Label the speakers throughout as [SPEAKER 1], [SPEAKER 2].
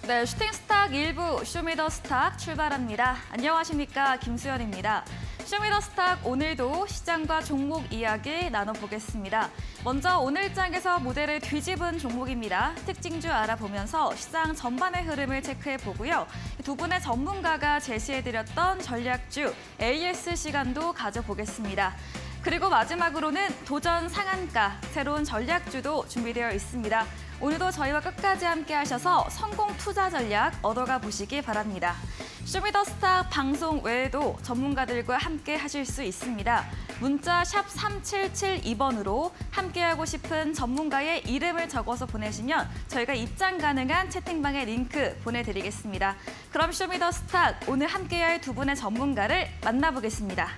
[SPEAKER 1] 네, 슈팅스탁 1부 쇼미더스탁 출발합니다. 안녕하십니까, 김수연입니다. 쇼미더스탁 오늘도 시장과 종목 이야기 나눠보겠습니다. 먼저 오늘 장에서 무대를 뒤집은 종목입니다. 특징주 알아보면서 시장 전반의 흐름을 체크해보고요. 두 분의 전문가가 제시해드렸던 전략주 AS 시간도 가져보겠습니다. 그리고 마지막으로는 도전 상한가, 새로운 전략주도 준비되어 있습니다. 오늘도 저희와 끝까지 함께 하셔서 성공 투자 전략 얻어가 보시기 바랍니다. 쇼미더스탁 방송 외에도 전문가들과 함께 하실 수 있습니다. 문자 샵 3772번으로 함께하고 싶은 전문가의 이름을 적어서 보내시면 저희가 입장 가능한 채팅방에 링크 보내드리겠습니다. 그럼 쇼미더스탁 오늘 함께할 두 분의 전문가를 만나보겠습니다.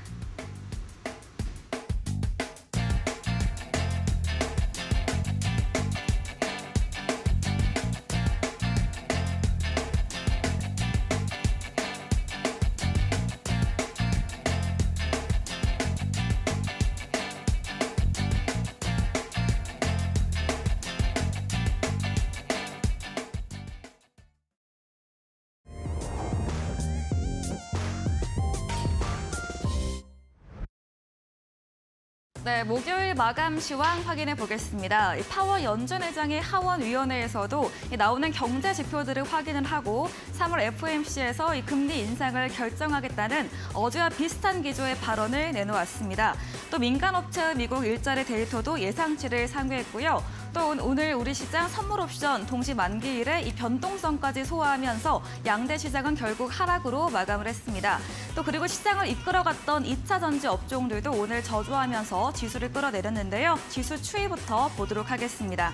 [SPEAKER 1] 네, 목요일 마감 시황 확인해 보겠습니다. 파월 연준 회장의 하원위원회에서도 나오는 경제 지표들을 확인을 하고 3월 FOMC에서 금리 인상을 결정하겠다는 어제와 비슷한 기조의 발언을 내놓았습니다. 또 민간업체의 미국 일자리 데이터도 예상치를 상회했고요. 또 오늘 우리 시장 선물 옵션 동시 만기일에 이 변동성까지 소화하면서 양대 시장은 결국 하락으로 마감을 했습니다. 또 그리고 시장을 이끌어갔던 2차 전지 업종들도 오늘 저조하면서 지수를 끌어내렸는데요. 지수 추이부터 보도록 하겠습니다.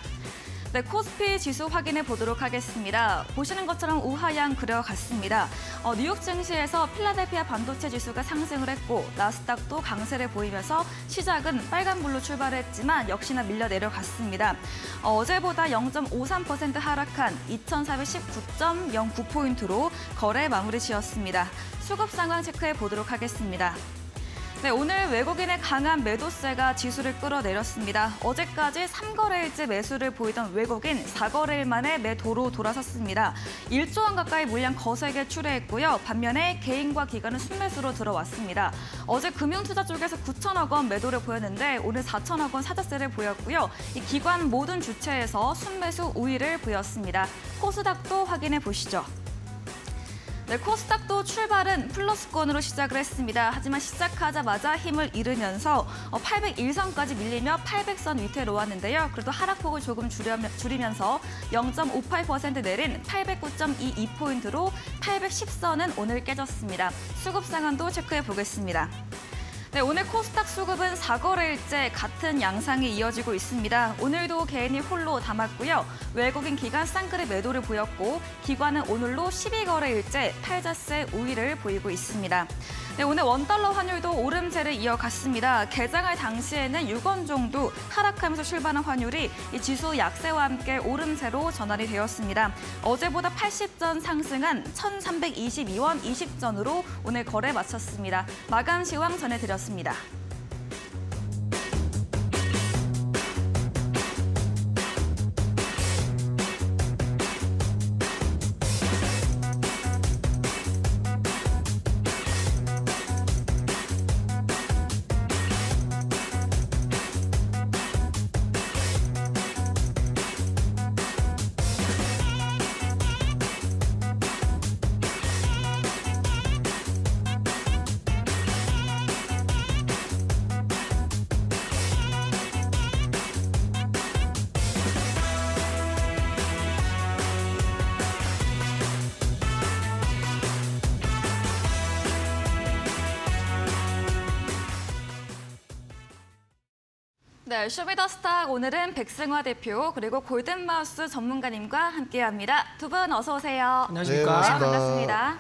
[SPEAKER 1] 네, 코스피 지수 확인해 보도록 하겠습니다. 보시는 것처럼 우하향 그려갔습니다. 뉴욕 증시에서 필라델피아 반도체 지수가 상승을 했고 나스닥도 강세를 보이면서 시작은 빨간불로 출발했지만 역시나 밀려 내려갔습니다. 어제보다 0.53% 하락한 2,419.09포인트로 거래 마무리 지었습니다. 수급 상황 체크해 보도록 하겠습니다. 네, 오늘 외국인의 강한 매도세가 지수를 끌어내렸습니다. 어제까지 3거래일째 매수를 보이던 외국인 4거래일 만에 매도로 돌아섰습니다. 1조 원 가까이 물량 거세게 출회했고요. 반면에 개인과 기관은 순매수로 들어왔습니다. 어제 금융투자 쪽에서 9천억 원 매도를 보였는데 오늘 4천억 원 사자세를 보였고요. 이 기관 모든 주체에서 순매수 우위를 보였습니다. 코스닥도 확인해 보시죠. 네, 코스닥도 출발은 플러스권으로 시작을 했습니다. 하지만 시작하자마자 힘을 잃으면서 801선까지 밀리며 800선 밑에 놓았는데요. 그래도 하락폭을 조금 줄이면서 0.58% 내린 809.22포인트로 810선은 오늘 깨졌습니다. 수급 상황도 체크해 보겠습니다. 네, 오늘 코스닥 수급은 4거래일째 같은 양상이 이어지고 있습니다. 오늘도 개인이 홀로 담았고요. 외국인 기관 쌍끌이 매도를 보였고 기관은 오늘로 12거래일째 팔자세 우위를 보이고 있습니다. 네, 오늘 원달러 환율도 오름세를 이어갔습니다. 개장할 당시에는 6원 정도 하락하면서 출발한 환율이 이 지수 약세와 함께 오름세로 전환이 되었습니다. 어제보다 80전 상승한 1,322원 20전으로 오늘 거래 마쳤습니다. 마감 시황 전해드렸습니다. 네, 쇼미더스탁 오늘은 백승화 대표 그리고 골든마우스 전문가님과 함께합니다. 두 분 어서 오세요.
[SPEAKER 2] 안녕하십니까.
[SPEAKER 1] 네, 반갑습니다.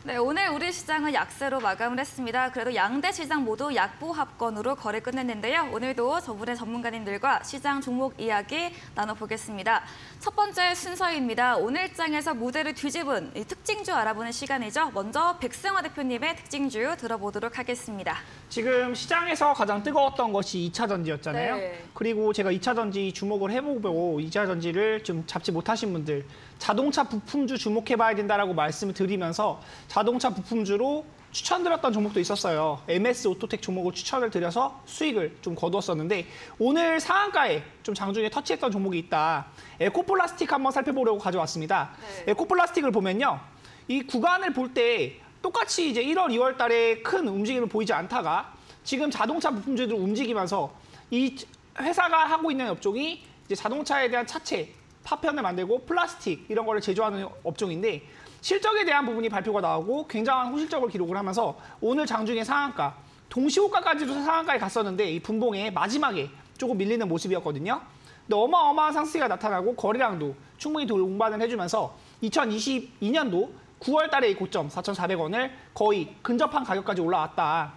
[SPEAKER 1] 네, 오늘 우리 시장은 약세로 마감을 했습니다. 그래도 양대 시장 모두 약보합권으로 거래 끝냈는데요. 오늘도 저분의 전문가님들과 시장 종목 이야기 나눠보겠습니다. 첫 번째 순서입니다. 오늘 장에서 무대를 뒤집은 특징주 알아보는 시간이죠. 먼저 백승화 대표님의 특징주 들어보도록 하겠습니다.
[SPEAKER 2] 지금 시장에서 가장 뜨거웠던 것이 2차 전지였잖아요.
[SPEAKER 1] 네.
[SPEAKER 2] 그리고 제가 2차 전지 주목을 해보고 2차 전지를 좀 잡지 못하신 분들 자동차 부품주 주목해봐야 된다라고 말씀을 드리면서 자동차 부품주로 추천드렸던 종목도 있었어요. MS 오토텍 종목을 추천을 드려서 수익을 좀 거두었었는데 오늘 상한가에 좀 장중에 터치했던 종목이 있다. 에코플라스틱 한번 살펴보려고 가져왔습니다.
[SPEAKER 1] 네.
[SPEAKER 2] 에코플라스틱을 보면요. 이 구간을 볼 때 똑같이 이제 1월, 2월 달에 큰 움직임을 보이지 않다가 지금 자동차 부품주들 움직이면서 이 회사가 하고 있는 업종이 이제 자동차에 대한 차체, 파편을 만들고 플라스틱 이런 거를 제조하는 업종인데 실적에 대한 부분이 발표가 나오고 굉장한 호실적을 기록을 하면서 오늘 장중에 상한가, 동시호가까지도 상한가에 갔었는데 이 분봉의 마지막에 조금 밀리는 모습이었거든요. 근데 어마어마한 상승세가 나타나고 거래량도 충분히 동반을 해주면서 2022년도 9월 달에 이 고점 4,400원을 거의 근접한 가격까지 올라왔다.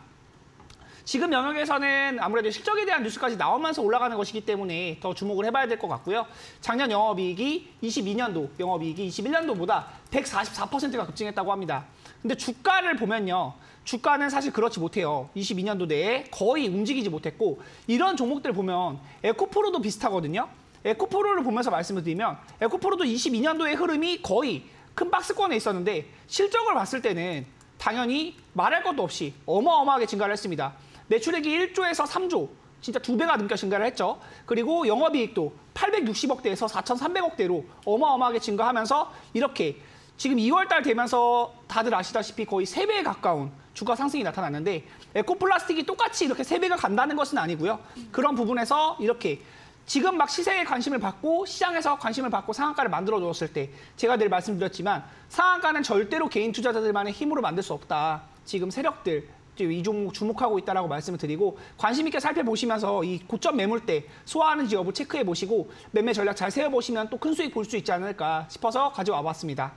[SPEAKER 2] 지금 영역에서는 아무래도 실적에 대한 뉴스까지 나오면서 올라가는 것이기 때문에 더 주목을 해봐야 될 것 같고요. 작년 영업이익이 22년도 영업이익이 21년도보다 144%가 급증했다고 합니다. 근데 주가를 보면요. 주가는 사실 그렇지 못해요. 22년도 내에 거의 움직이지 못했고 이런 종목들 보면 에코프로도 비슷하거든요. 에코프로를 보면서 말씀을 드리면 에코프로도 22년도의 흐름이 거의 큰 박스권에 있었는데 실적을 봤을 때는 당연히 말할 것도 없이 어마어마하게 증가를 했습니다. 매출액이 1조에서 3조, 진짜 2배가 넘게 증가를 했죠. 그리고 영업이익도 860억대에서 4,300억대로 어마어마하게 증가하면서 이렇게 지금 2월 달 되면서 다들 아시다시피 거의 3배에 가까운 주가 상승이 나타났는데 에코플라스틱이 똑같이 이렇게 3배가 간다는 것은 아니고요. 그런 부분에서 이렇게 지금 막 시세에 관심을 받고 시장에서 관심을 받고 상한가를 만들어 줬을 때 제가 늘 말씀드렸지만 상한가는 절대로 개인 투자자들만의 힘으로 만들 수 없다. 지금 세력들 이 종목 주목하고 있다라고 말씀을 드리고 관심 있게 살펴보시면서 이 고점 매물대 소화하는지 여부 체크해 보시고 매매 전략 잘 세워보시면 또 큰 수익 볼 수 있지 않을까 싶어서 가져와 봤습니다.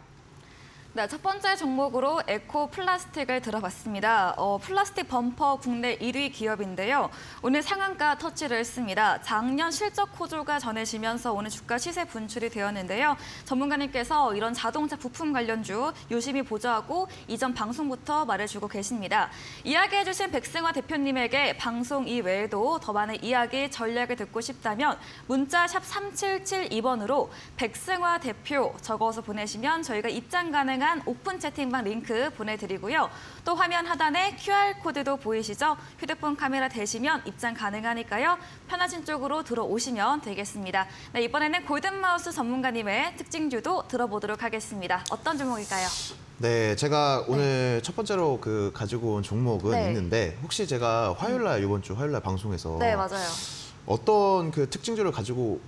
[SPEAKER 1] 네, 첫 번째 종목으로 에코 플라스틱을 들어봤습니다. 플라스틱 범퍼 국내 1위 기업인데요. 오늘 상한가 터치를 했습니다. 작년 실적 호조가 전해지면서 오늘 주가 시세 분출이 되었는데요. 전문가님께서 이런 자동차 부품 관련주 유심히 보좌하고 이전 방송부터 말해주고 계십니다. 이야기해주신 백승화 대표님에게 방송 이외에도 더 많은 이야기, 전략을 듣고 싶다면 문자 샵 3772번으로 백승화 대표 적어서 보내시면 저희가 입장 가능한 오픈 채팅방 링크 보내드리고요. 또 화면 하단에 QR코드도 보이시죠? 휴대폰 카메라 대시면 입장 가능하니까요. 편하신 쪽으로 들어오시면 되겠습니다. 네, 이번에는 골든마우스 전문가님의 특징주도 들어보도록 하겠습니다. 어떤 종목일까요?
[SPEAKER 3] 네, 제가 오늘 첫 번째로 가지고 온 종목은 있는데 혹시 제가 화요일날 이번 주 화요일날 방송에서
[SPEAKER 1] 네, 맞아요.
[SPEAKER 3] 어떤 특징주를 가지고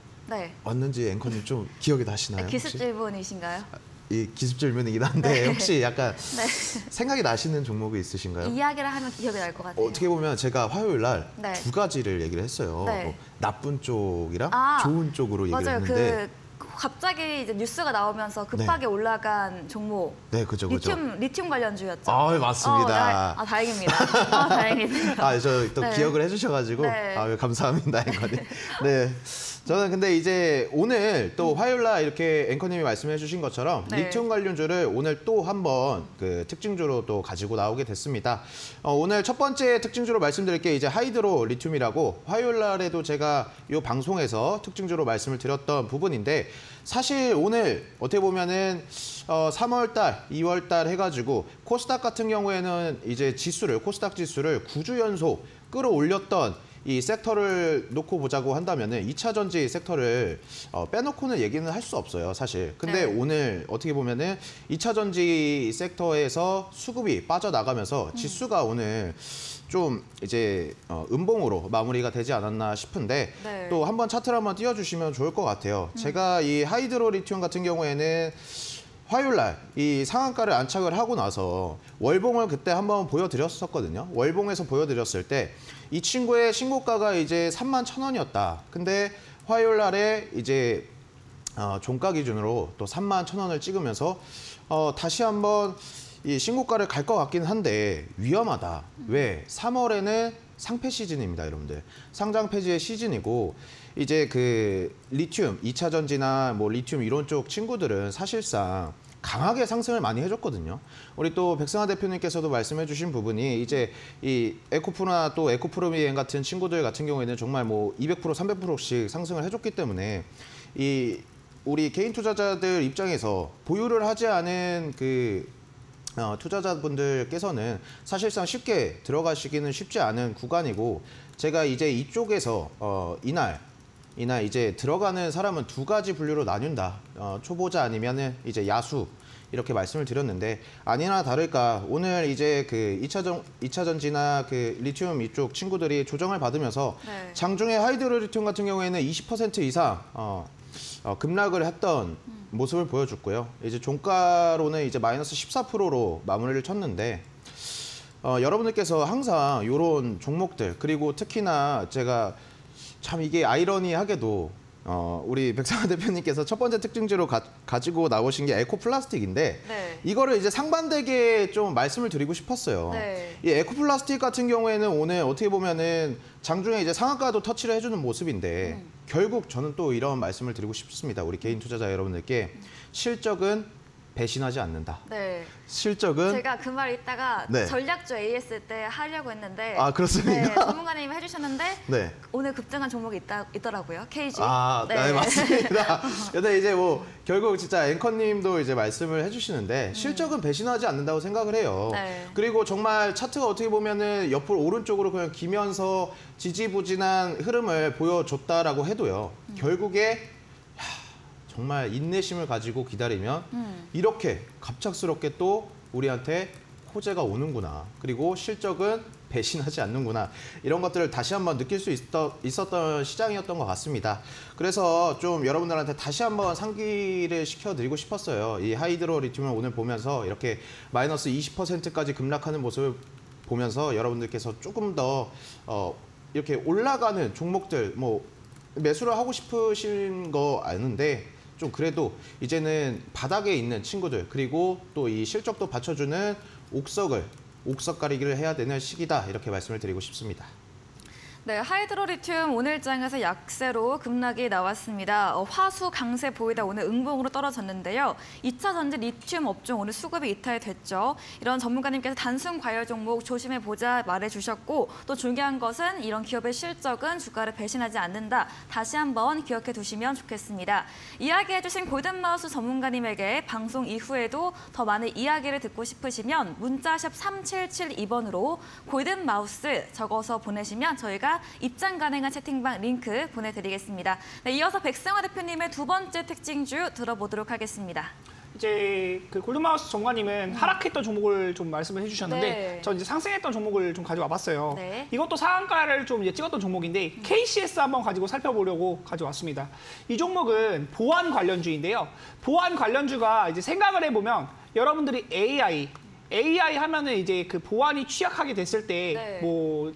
[SPEAKER 3] 왔는지 앵커님 좀 기억이 나시나요?
[SPEAKER 1] 기습질문이신가요?
[SPEAKER 3] 이 기습질문이긴 한데 혹시 약간 생각이 나시는 종목이 있으신가요?
[SPEAKER 1] 이야기를 하면 기억이 날 것 같아요.
[SPEAKER 3] 어떻게 보면 제가 화요일 날 두 가지를 얘기를 했어요. 뭐 나쁜 쪽이랑 좋은 쪽으로 얘기를 했는데
[SPEAKER 1] 갑자기 이제 뉴스가 나오면서 급하게 올라간 종목. 네, 그죠. 리튬 관련주였죠.
[SPEAKER 3] 아, 맞습니다.
[SPEAKER 1] 다행입니다. 다행이네요.
[SPEAKER 3] 저 또 기억을 해주셔가지고 감사합니다, 앵커님. 네. 저는 근데 이제 오늘 또 화요일날 이렇게 앵커님이 말씀해 주신 것처럼 리튬 관련주를 오늘 또 한번 특징주로 또 가지고 나오게 됐습니다. 오늘 첫 번째 특징주로 말씀드릴 게 이제 하이드로 리튬이라고 화요일날에도 제가 이 방송에서 특징주로 말씀을 드렸던 부분인데 사실 오늘 어떻게 보면은 3월달, 2월달 해가지고 코스닥 같은 경우에는 이제 코스닥 지수를 9주 연속 끌어올렸던 이 섹터를 놓고 보자고 한다면은 2차 전지 섹터를 빼놓고는 얘기는 할 수 없어요, 사실. 근데 오늘 어떻게 보면은 2차 전지 섹터에서 수급이 빠져나가면서 지수가 오늘 좀 이제 음봉으로 마무리가 되지 않았나 싶은데 또 한번 차트를 한번 띄워주시면 좋을 것 같아요. 제가 이 하이드로 리튬 같은 경우에는 화요일날 이 상한가를 안착을 하고 나서 월봉을 그때 한번 보여드렸었거든요. 월봉에서 보여드렸을 때 이 친구의 신고가가 이제 31,000원이었다. 근데 화요일날에 이제 종가 기준으로 또 31,000원을 찍으면서 다시 한번 이 신고가를 갈 것 같긴 한데 위험하다. 왜? 3월에는 상폐 시즌입니다, 여러분들. 상장 폐지의 시즌이고 이제 리튬, 2차 전지나 뭐 리튬 이런 쪽 친구들은 사실상 강하게 상승을 많이 해줬거든요. 우리 또 백승화 대표님께서도 말씀해 주신 부분이 이제 이 에코프로나 또 에코프로미엔 같은 친구들 같은 경우에는 정말 뭐 200%, 300%씩 상승을 해줬기 때문에 이 우리 개인 투자자들 입장에서 보유를 하지 않은 그 투자자분들께서는 사실상 쉽게 들어가시기는 쉽지 않은 구간이고, 제가 이제 이쪽에서 이날 이제 들어가는 사람은 두 가지 분류로 나뉜다. 초보자 아니면은 이제 야수, 이렇게 말씀을 드렸는데, 아니나 다를까 오늘 이제 그 2차 전지나 그 리튬 이쪽 친구들이 조정을 받으면서 네. 장중에 하이드로 리튬 같은 경우에는 20% 이상 급락을 했던 모습을 보여줬고요. 이제 종가로는 이제 마이너스 14%로 마무리를 쳤는데, 여러분들께서 항상 이런 종목들, 그리고 특히나 제가 참 이게 아이러니하게도 우리 백상환 대표님께서 첫 번째 특징지로 가지고 나오신 게 에코플라스틱인데 네. 이거를 이제 상반되게 좀 말씀을 드리고 싶었어요. 네. 이 에코플라스틱 같은 경우에는 오늘 어떻게 보면은 장중에 이제 상한가도 터치를 해주는 모습인데 결국 저는 또 이런 말씀을 드리고 싶습니다. 우리 개인 투자자 여러분들께 실적은 배신하지 않는다. 네. 실적은
[SPEAKER 1] 제가 그 말 이따가 네. 전략주 AS 때 하려고 했는데
[SPEAKER 3] 그렇습니다.
[SPEAKER 1] 네, 전문가님이 해주셨는데 네. 오늘 급등한 종목이 있더라고요. KG.
[SPEAKER 3] 네, 맞습니다. 근데 이제 뭐 결국 진짜 앵커님도 이제 말씀을 해주시는데 실적은 배신하지 않는다고 생각을 해요. 네. 그리고 정말 차트가 어떻게 보면은 옆으로 오른쪽으로 그냥 기면서 지지부진한 흐름을 보여줬다라고 해도요. 결국에 정말 인내심을 가지고 기다리면 이렇게 갑작스럽게 또 우리한테 호재가 오는구나. 그리고 실적은 배신하지 않는구나. 이런 것들을 다시 한번 느낄 수 있었던 시장이었던 것 같습니다. 그래서 좀 여러분들한테 다시 한번 상기를 시켜드리고 싶었어요. 이 하이드로 리튬을 오늘 보면서 이렇게 마이너스 20%까지 급락하는 모습을 보면서 여러분들께서 조금 더 이렇게 올라가는 종목들 뭐 매수를 하고 싶으신 거 아는데 좀 그래도 이제는 바닥에 있는 친구들, 그리고 또 이 실적도 받쳐주는 옥석 가리기를 해야 되는 시기다, 이렇게 말씀을 드리고 싶습니다.
[SPEAKER 1] 네, 하이드로 리튬 오늘장에서 약세로 급락이 나왔습니다. 화수 강세 보이다 오늘 응봉으로 떨어졌는데요. 2차 전지 리튬 업종 오늘 수급이 이탈됐죠. 이런 전문가님께서 단순 과열 종목 조심해보자 말해주셨고, 또 중요한 것은 이런 기업의 실적은 주가를 배신하지 않는다. 다시 한번 기억해 두시면 좋겠습니다. 이야기해주신 골든마우스 전문가님에게 방송 이후에도 더 많은 이야기를 듣고 싶으시면 문자샵 3772번으로 골든마우스 적어서 보내시면 저희가 입장 가능한 채팅방 링크 보내드리겠습니다. 네, 이어서 백상화 대표님의 두 번째 특징주 들어보도록 하겠습니다.
[SPEAKER 2] 이제 그 골든마우스 전문가님은 하락했던 종목을 좀 말씀을 해주셨는데
[SPEAKER 1] 네.
[SPEAKER 2] 전 이제 상승했던 종목을 좀 가져와 봤어요.
[SPEAKER 1] 네.
[SPEAKER 2] 이것도 상한가를 좀 이제 찍었던 종목인데 KCS 한번 가지고 살펴보려고 가져왔습니다. 이 종목은 보안 관련주인데요. 보안 관련주가 이제 생각을 해보면 여러분들이 AI 하면은 이제 그 보안이 취약하게 됐을 때 뭐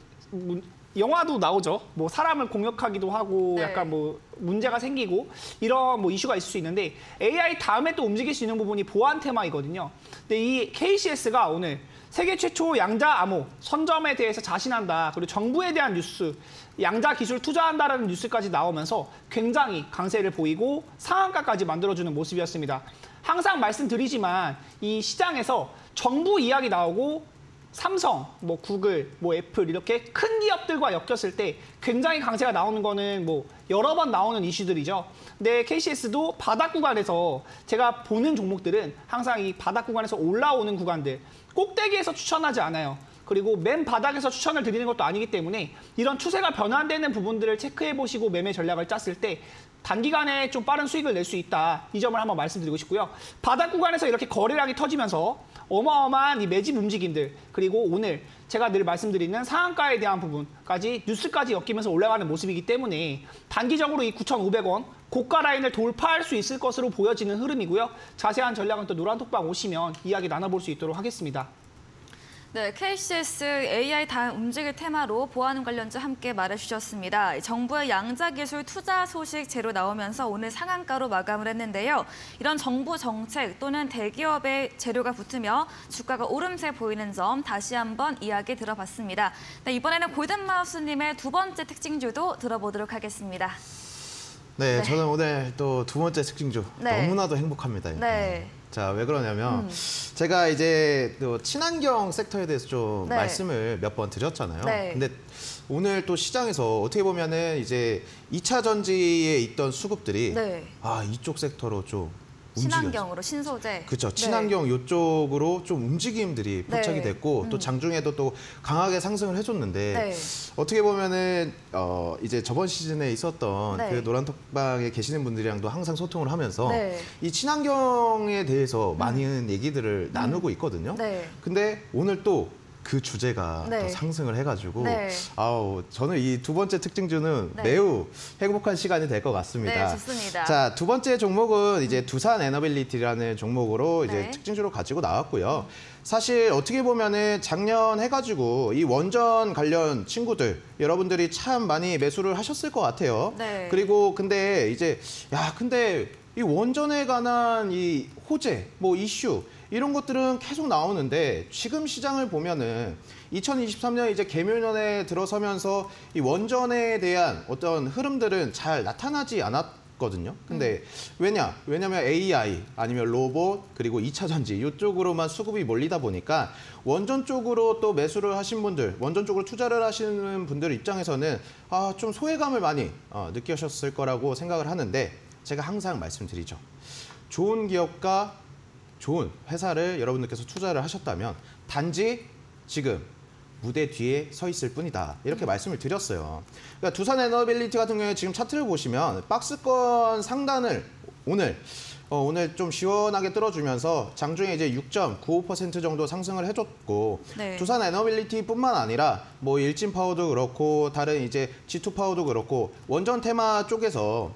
[SPEAKER 2] 영화도 나오죠. 뭐 사람을 공격하기도 하고 약간 뭐 문제가 생기고 이런 뭐 이슈가 있을 수 있는데 AI 다음에 또 움직일 수 있는 부분이 보안 테마이거든요. 근데 이 KCS가 오늘 세계 최초 양자 암호 선점에 대해서 자신한다. 그리고 정부에 대한 뉴스, 양자 기술 투자한다라는 뉴스까지 나오면서 굉장히 강세를 보이고 상한가까지 만들어주는 모습이었습니다. 항상 말씀드리지만 이 시장에서 정부 이야기 나오고 삼성, 뭐 구글, 뭐 애플 이렇게 큰 기업들과 엮였을 때 굉장히 강세가 나오는 거는 뭐 여러 번 나오는 이슈들이죠. 근데 KCS도 바닥 구간에서 제가 보는 종목들은 항상 이 바닥 구간에서 올라오는 구간들, 꼭대기에서 추천하지 않아요. 그리고 맨 바닥에서 추천을 드리는 것도 아니기 때문에 이런 추세가 변환되는 부분들을 체크해보시고 매매 전략을 짰을 때 단기간에 좀 빠른 수익을 낼 수 있다. 이 점을 한번 말씀드리고 싶고요. 바닥 구간에서 이렇게 거래량이 터지면서 어마어마한 이 매집 움직임들, 그리고 오늘 제가 늘 말씀드리는 상한가에 대한 부분까지 뉴스까지 엮이면서 올라가는 모습이기 때문에 단기적으로 이 9,500원 고가 라인을 돌파할 수 있을 것으로 보여지는 흐름이고요. 자세한 전략은 또 노란톡방 오시면 이야기 나눠볼 수 있도록 하겠습니다.
[SPEAKER 1] 네, KCS AI 다음 움직일 테마로 보안 관련주 함께 말해주셨습니다. 정부의 양자기술 투자 소식 제로 나오면서 오늘 상한가로 마감을 했는데요. 이런 정부 정책 또는 대기업의 재료가 붙으며 주가가 오름세 보이는 점 다시 한번 이야기 들어봤습니다. 네, 이번에는 골든마우스님의 두 번째 특징주도 들어보도록 하겠습니다.
[SPEAKER 3] 네, 저는 오늘 또 두 번째 특징주 너무나도 행복합니다.
[SPEAKER 1] 네.
[SPEAKER 3] 자, 왜 그러냐면 제가 이제 또 친환경 섹터에 대해서 좀 말씀을 몇 번 드렸잖아요. 근데 오늘 또 시장에서 어떻게 보면은 이제 2차 전지에 있던 수급들이
[SPEAKER 1] 네.
[SPEAKER 3] 이쪽 섹터로 좀
[SPEAKER 1] 친환경으로 신소재.
[SPEAKER 3] 그렇죠. 친환경
[SPEAKER 1] 네.
[SPEAKER 3] 이쪽으로 좀 움직임들이 포착이
[SPEAKER 1] 네.
[SPEAKER 3] 됐고 또 장중에도 또 강하게 상승을 해줬는데
[SPEAKER 1] 네.
[SPEAKER 3] 어떻게 보면은 이제 저번 시즌에 있었던
[SPEAKER 1] 네.
[SPEAKER 3] 그 노란톡방에 계시는 분들이랑도 항상 소통을 하면서
[SPEAKER 1] 네.
[SPEAKER 3] 이 친환경에 대해서 많은 얘기들을 나누고 있거든요.
[SPEAKER 1] 네.
[SPEAKER 3] 근데 오늘 또 그 주제가
[SPEAKER 1] 네.
[SPEAKER 3] 또 상승을 해가지고
[SPEAKER 1] 네.
[SPEAKER 3] 저는 이 두 번째 특징주는
[SPEAKER 1] 네.
[SPEAKER 3] 매우 행복한 시간이 될 것 같습니다.
[SPEAKER 1] 네, 좋습니다.
[SPEAKER 3] 자, 두 번째 종목은 이제 두산 에너빌리티라는 종목으로 이제
[SPEAKER 1] 네.
[SPEAKER 3] 특징주로 가지고 나왔고요. 사실 어떻게 보면은 작년 해가지고 이 원전 관련 친구들 여러분들이 참 많이 매수를 하셨을 것 같아요.
[SPEAKER 1] 네.
[SPEAKER 3] 그리고 근데 이제 근데 이 원전에 관한 이 호재, 뭐 이슈 이런 것들은 계속 나오는데 지금 시장을 보면은 2023년 이제 개묘년에 들어서면서 이 원전에 대한 어떤 흐름들은 잘 나타나지 않았거든요. 근데 왜냐면 AI 아니면 로봇 그리고 2차 전지 이쪽으로만 수급이 몰리다 보니까 원전 쪽으로 또 매수를 하신 분들, 원전 쪽으로 투자를 하시는 분들 입장에서는 좀 소외감을 많이 느끼셨을 거라고 생각을 하는데 제가 항상 말씀드리죠. 좋은 기업과 좋은 회사를 여러분들께서 투자를 하셨다면 단지 지금 무대 뒤에 서 있을 뿐이다. 이렇게 말씀을 드렸어요. 그러니까 두산 에너빌리티 같은 경우에 지금 차트를 보시면 박스권 상단을 오늘 좀 시원하게 뚫어주면서 장중에 이제 6.95% 정도 상승을 해줬고
[SPEAKER 1] 네.
[SPEAKER 3] 두산 에너빌리티뿐만 아니라 뭐 일진파워도 그렇고 다른 이제 G2파워도 그렇고 원전 테마 쪽에서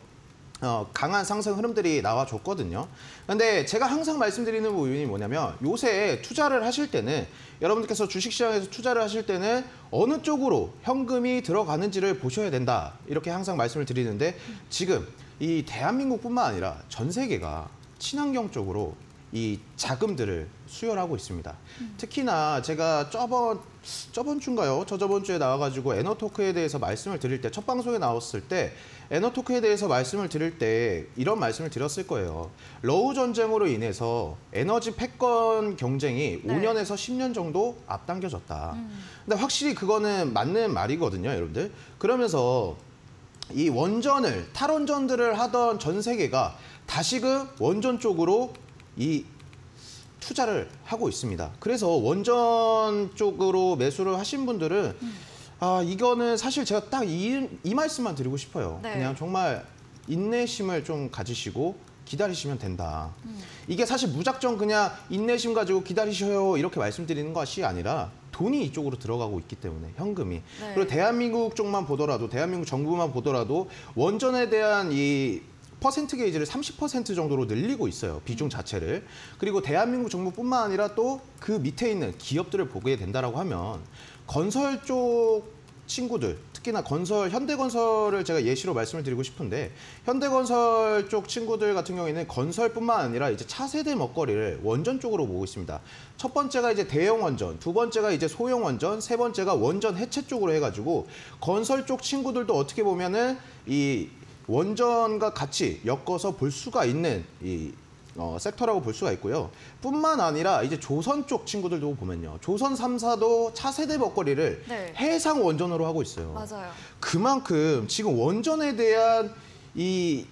[SPEAKER 3] 강한 상승 흐름들이 나와줬거든요. 근데 제가 항상 말씀드리는 부분이 뭐냐면 요새 투자를 하실 때는 여러분들께서 주식시장에서 투자를 하실 때는 어느 쪽으로 현금이 들어가는지를 보셔야 된다. 이렇게 항상 말씀을 드리는데 지금 이 대한민국뿐만 아니라 전 세계가 친환경 쪽으로 이 자금들을 수혈하고 있습니다. 특히나 제가 저번 주인가요? 저번 주에 나와가지고 에너토크에 대해서 말씀을 드릴 때 첫 방송에 나왔을 때 에너토크에 대해서 말씀을 드릴 때 이런 말씀을 드렸을 거예요. 러우 전쟁으로 인해서 에너지 패권 경쟁이 5년에서 10년 정도 앞당겨졌다. 근데 확실히 그거는 맞는 말이거든요, 여러분들. 그러면서 이 탈원전들을 하던 전 세계가 다시금 원전 쪽으로 이 투자를 하고 있습니다. 그래서 원전 쪽으로 매수를 하신 분들은 이거는 사실 제가 딱 이 말씀만 드리고 싶어요.
[SPEAKER 1] 네.
[SPEAKER 3] 그냥 정말 인내심을 좀 가지시고 기다리시면 된다. 이게 사실 무작정 그냥 인내심 가지고 기다리셔요 이렇게 말씀드리는 것이 아니라 돈이 이쪽으로 들어가고 있기 때문에 현금이.
[SPEAKER 1] 네.
[SPEAKER 3] 그리고 대한민국 쪽만 보더라도 대한민국 정부만 보더라도 원전에 대한 이 퍼센트 게이지를 30% 정도로 늘리고 있어요. 비중 자체를. 그리고 대한민국 정부뿐만 아니라 또 그 밑에 있는 기업들을 보게 된다라고 하면 건설 쪽 친구들, 특히나 현대건설을 제가 예시로 말씀을 드리고 싶은데 현대건설 쪽 친구들 같은 경우에는 건설뿐만 아니라 이제 차세대 먹거리를 원전 쪽으로 보고 있습니다. 첫 번째가 이제 대형 원전, 두 번째가 이제 소형 원전, 세 번째가 원전 해체 쪽으로 해가지고 건설 쪽 친구들도 어떻게 보면은 이 원전과 같이 엮어서 볼 수가 있는 이 섹터라고 볼 수가 있고요. 뿐만 아니라 이제 조선 쪽 친구들도 보면요. 조선 3사도 차세대 먹거리를
[SPEAKER 1] 네.
[SPEAKER 3] 해상 원전으로 하고 있어요.
[SPEAKER 1] 맞아요.
[SPEAKER 3] 그만큼 지금 원전에 대한 이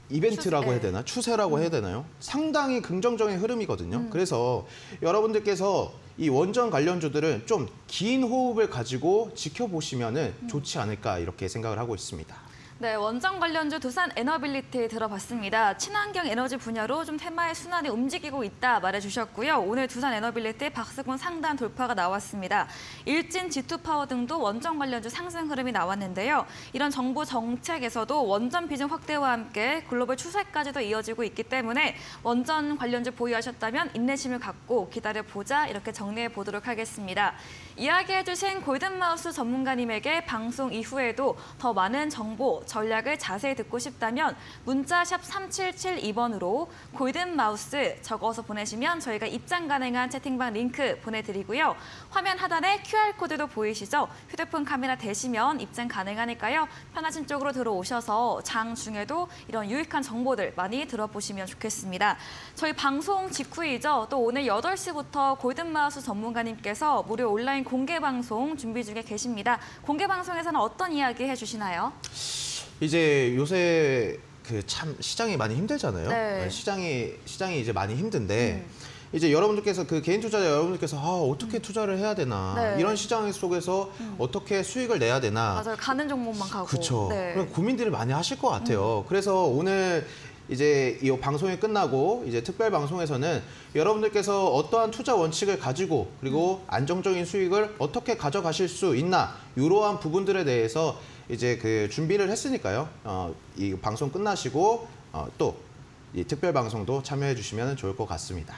[SPEAKER 3] 이벤트라고 해야 되나? 추세라고 해야 되나요? 상당히 긍정적인 흐름이거든요. 그래서 여러분들께서 이 원전 관련주들은 좀 긴 호흡을 가지고 지켜보시면은 좋지 않을까 이렇게 생각을 하고 있습니다.
[SPEAKER 1] 네, 원전 관련주 두산 에너빌리티 들어봤습니다. 친환경 에너지 분야로 좀 테마의 순환이 움직이고 있다 말해주셨고요. 오늘 두산 에너빌리티 박스권 상단 돌파가 나왔습니다. 일진, G2파워 등도 원전 관련주 상승 흐름이 나왔는데요. 이런 정부 정책에서도 원전 비중 확대와 함께 글로벌 추세까지도 이어지고 있기 때문에 원전 관련주 보유하셨다면 인내심을 갖고 기다려보자 이렇게 정리해 보도록 하겠습니다. 이야기해주신 골든마우스 전문가님에게 방송 이후에도 더 많은 정보 전략을 자세히 듣고 싶다면 문자샵 3772번으로 골든마우스 적어서 보내시면 저희가 입장 가능한 채팅방 링크 보내드리고요. 화면 하단에 QR코드도 보이시죠? 휴대폰 카메라 대시면 입장 가능하니까요. 편하신 쪽으로 들어오셔서 장 중에도 이런 유익한 정보들 많이 들어보시면 좋겠습니다. 저희 방송 직후이죠. 또 오늘 8시부터 골든마우스 전문가님께서 무료 온라인 공개 방송 준비 중에 계십니다. 공개 방송에서는 어떤 이야기 해주시나요?
[SPEAKER 3] 이제 요새 참 시장이 많이 힘들잖아요.
[SPEAKER 1] 네.
[SPEAKER 3] 시장이 이제 많이 힘든데 이제 여러분들께서 개인 투자자 여러분들께서 어떻게 투자를 해야 되나
[SPEAKER 1] 네.
[SPEAKER 3] 이런 시장 속에서 어떻게 수익을 내야 되나
[SPEAKER 1] 맞아요. 가는 종목만 가고.
[SPEAKER 3] 그렇죠.
[SPEAKER 1] 네.
[SPEAKER 3] 고민들을 많이 하실 것 같아요. 그래서 오늘 이제 이 방송이 끝나고 이제 특별 방송에서는 여러분들께서 어떠한 투자 원칙을 가지고 그리고 안정적인 수익을 어떻게 가져가실 수 있나 이러한 부분들에 대해서 이제 준비를 했으니까요. 이 방송 끝나시고 또 이 특별 방송도 참여해 주시면 좋을 것 같습니다.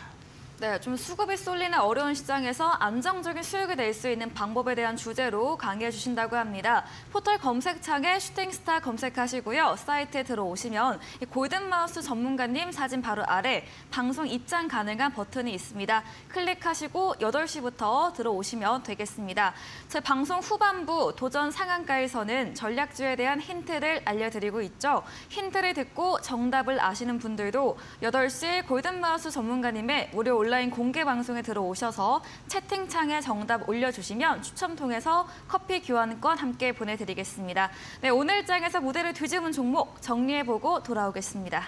[SPEAKER 1] 네, 좀 수급이 쏠리는 어려운 시장에서 안정적인 수익을 낼 수 있는 방법에 대한 주제로 강의해 주신다고 합니다. 포털 검색창에 슈팅스타 검색하시고요. 사이트에 들어오시면 이 골든마우스 전문가님 사진 바로 아래 방송 입장 가능한 버튼이 있습니다. 클릭하시고 8시부터 들어오시면 되겠습니다. 저희 방송 후반부 도전 상한가에서는 전략주에 대한 힌트를 알려드리고 있죠. 힌트를 듣고 정답을 아시는 분들도 8시 골든마우스 전문가님의 무료 온라인 공개 방송에 들어오셔서 채팅창에 정답 올려주시면 추첨 통해서 커피 교환권 함께 보내드리겠습니다. 네, 오늘 장에서 무대를 뒤집은 종목 정리해보고 돌아오겠습니다.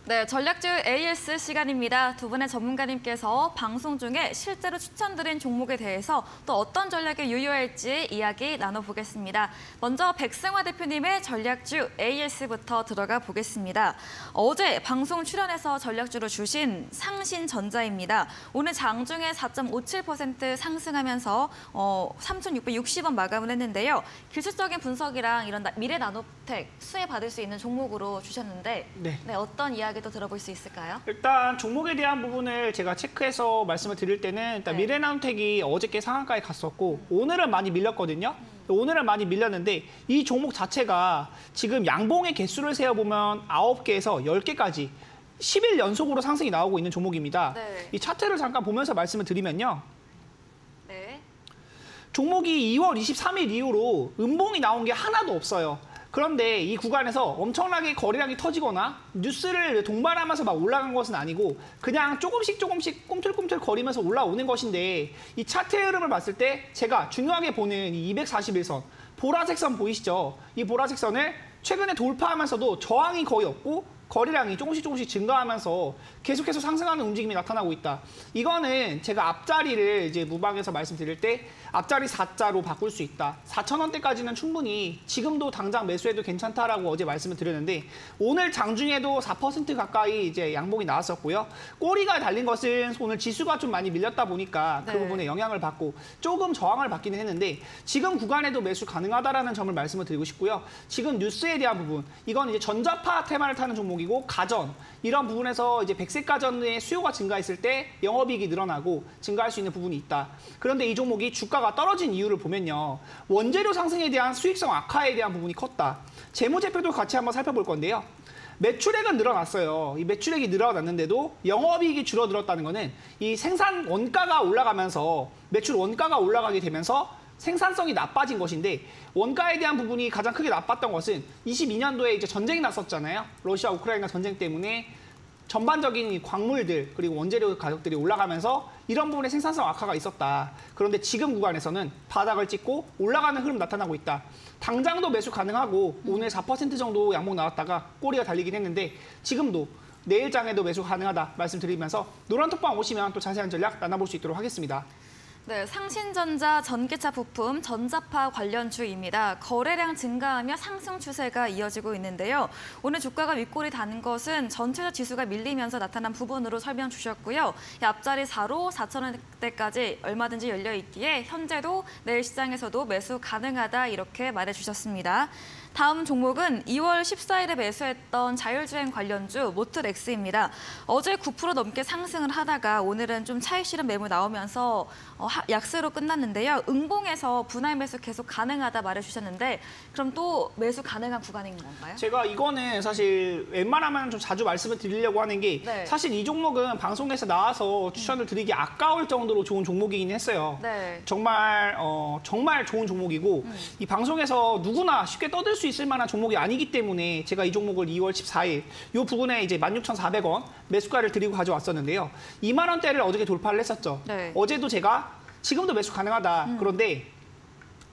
[SPEAKER 1] 네, 전략주 AS 시간입니다. 두 분의 전문가님께서 방송 중에 실제로 추천드린 종목에 대해서 또 어떤 전략이 유효할지 이야기 나눠보겠습니다. 먼저 백승화 대표님의 전략주 AS부터 들어가 보겠습니다. 어제 방송 출연해서 전략주로 주신 상신전자입니다. 오늘 장중에 4.57% 상승하면서 3,660원 마감을 했는데요. 기술적인 분석이랑 이런 미래 나노텍 수혜받을 수 있는 종목으로 주셨는데 네, 어떤 이야기 또 들어볼 수 있을까요?
[SPEAKER 2] 일단 종목에 대한 부분을 제가 체크해서 말씀을 드릴 때는 일단 미래나노텍이 어저께 상한가에 갔었고 오늘은 많이 밀렸거든요. 오늘은 많이 밀렸는데 이 종목 자체가 지금 양봉의 개수를 세어보면 9개에서 10개까지 10일 연속으로 상승이 나오고 있는 종목입니다.
[SPEAKER 1] 네.
[SPEAKER 2] 이 차트를 잠깐 보면서 말씀을 드리면요.
[SPEAKER 1] 네.
[SPEAKER 2] 종목이 2월 23일 이후로 음봉이 나온 게 하나도 없어요. 그런데 이 구간에서 엄청나게 거래량이 터지거나 뉴스를 동반하면서 막 올라간 것은 아니고 그냥 조금씩 꿈틀꿈틀 거리면서 올라오는 것인데 이 차트의 흐름을 봤을 때 제가 중요하게 보는 이 241선 보라색 선 보이시죠? 이 보라색 선을 최근에 돌파하면서도 저항이 거의 없고 거래량이 조금씩 증가하면서 계속해서 상승하는 움직임이 나타나고 있다. 이거는 제가 앞자리를 이제 무방에서 말씀드릴 때 앞자리 4자로 바꿀 수 있다. 4,000원대까지는 충분히 지금도 당장 매수해도 괜찮다라고 어제 말씀을 드렸는데 오늘 장중에도 4% 가까이 이제 양봉이 나왔었고요. 꼬리가 달린 것은 오늘 지수가 좀 많이 밀렸다 보니까 그 부분에 영향을 받고 조금 저항을 받기는 했는데 지금 구간에도 매수 가능하다라는 점을 말씀을 드리고 싶고요. 지금 뉴스에 대한 부분, 이건 이제 전자파 테마를 타는 종목이고 가전, 이런 부분에서 이제 백색 가전의 수요가 증가했을 때 영업이익이 늘어나고 증가할 수 있는 부분이 있다. 그런데 이 종목이 주가가 떨어진 이유를 보면요. 원재료 상승에 대한 수익성 악화에 대한 부분이 컸다. 재무제표도 같이 한번 살펴볼 건데요. 매출액은 늘어났어요. 이 매출액이 늘어났는데도 영업이익이 줄어들었다는 거는 이 생산 원가가 올라가면서 매출 원가가 올라가게 되면서 생산성이 나빠진 것인데 원가에 대한 부분이 가장 크게 나빴던 것은 22년도에 이제 전쟁이 났었잖아요. 러시아 우크라이나 전쟁 때문에 전반적인 광물들 그리고 원재료 가격들이 올라가면서 이런 부분에 생산성 악화가 있었다. 그런데 지금 구간에서는 바닥을 찍고 올라가는 흐름 나타나고 있다. 당장도 매수 가능하고 오늘 4% 정도 양봉 나왔다가 꼬리가 달리긴 했는데 지금도 내일장에도 매수 가능하다 말씀드리면서 노란톡방 오시면 또 자세한 전략 나눠볼 수 있도록 하겠습니다.
[SPEAKER 1] 네, 상신전자, 전기차 부품, 전자파 관련주입니다. 거래량 증가하며 상승 추세가 이어지고 있는데요. 오늘 주가가 윗골이 다는 것은 전체적 지수가 밀리면서 나타난 부분으로 설명 주셨고요. 앞자리 4로 4,000원대까지 얼마든지 열려 있기에 현재도 내일 시장에서도 매수 가능하다 이렇게 말해주셨습니다. 다음 종목은 2월 14일에 매수했던 자율주행 관련주 모트렉스입니다. 어제 9% 넘게 상승을 하다가 오늘은 좀 차익 실현 매물 나오면서 약세로 끝났는데요. 응봉에서 분할 매수 계속 가능하다 말해주셨는데 그럼 또 매수 가능한 구간인 건가요?
[SPEAKER 2] 제가 이거는 사실 웬만하면 좀 자주 말씀을 드리려고 하는 게 사실 이 종목은 방송에서 나와서 추천을 드리기 아까울 정도로 좋은 종목이긴 했어요.
[SPEAKER 1] 네.
[SPEAKER 2] 정말 좋은 종목이고 이 방송에서 누구나 쉽게 떠들 수 있을 만한 종목이 아니기 때문에 제가 이 종목을 2월 14일 이 부분에 이제 16,400원 매수가를 드리고 가져왔었는데요. 2만 원대를 어저께 돌파를 했었죠.
[SPEAKER 1] 네.
[SPEAKER 2] 어제도 제가 지금도 매수 가능하다. 그런데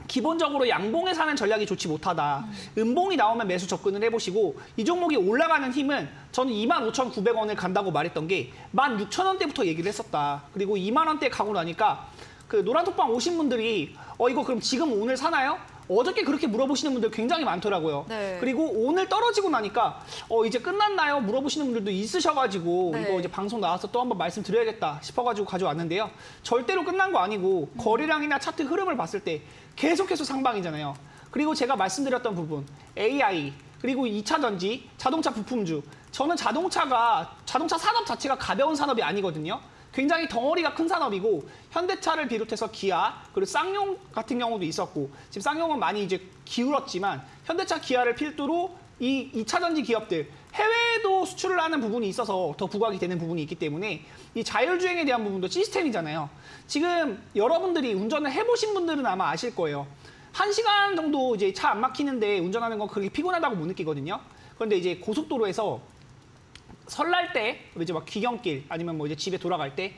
[SPEAKER 2] 기본적으로 양봉에 사는 전략이 좋지 못하다. 음봉이 나오면 매수 접근을 해보시고 이 종목이 올라가는 힘은 저는 25,900원을 간다고 말했던 게 16,000원대부터 얘기를 했었다. 그리고 2만 원대 가고 나니까 그 노란톡방 오신 분들이 이거 그럼 지금 오늘 사나요? 어저께 그렇게 물어보시는 분들 굉장히 많더라고요.
[SPEAKER 1] 네.
[SPEAKER 2] 그리고 오늘 떨어지고 나니까 이제 끝났나요? 물어보시는 분들도 있으셔가지고
[SPEAKER 1] 네.
[SPEAKER 2] 이거 이제 방송 나와서 또 한번 말씀드려야겠다 싶어가지고 가져왔는데요. 절대로 끝난 거 아니고 거래량이나 차트 흐름을 봤을 때 계속해서 상방이잖아요. 그리고 제가 말씀드렸던 부분 AI 그리고 2차 전지, 자동차 부품주. 저는 자동차 산업 자체가 가벼운 산업이 아니거든요. 굉장히 덩어리가 큰 산업이고 현대차를 비롯해서 기아 그리고 쌍용 같은 경우도 있었고 지금 쌍용은 많이 이제 기울었지만 현대차 기아를 필두로 이 2차 전지 기업들 해외에도 수출을 하는 부분이 있어서 더 부각이 되는 부분이 있기 때문에 이 자율주행에 대한 부분도 시스템이잖아요. 지금 여러분들이 운전을 해보신 분들은 아마 아실 거예요. 1시간 정도 이제 차 안 막히는데 운전하는 건 그렇게 피곤하다고 못 느끼거든요. 그런데 이제 고속도로에서 설날 때 이제 막 귀경길 아니면 뭐 이제 집에 돌아갈 때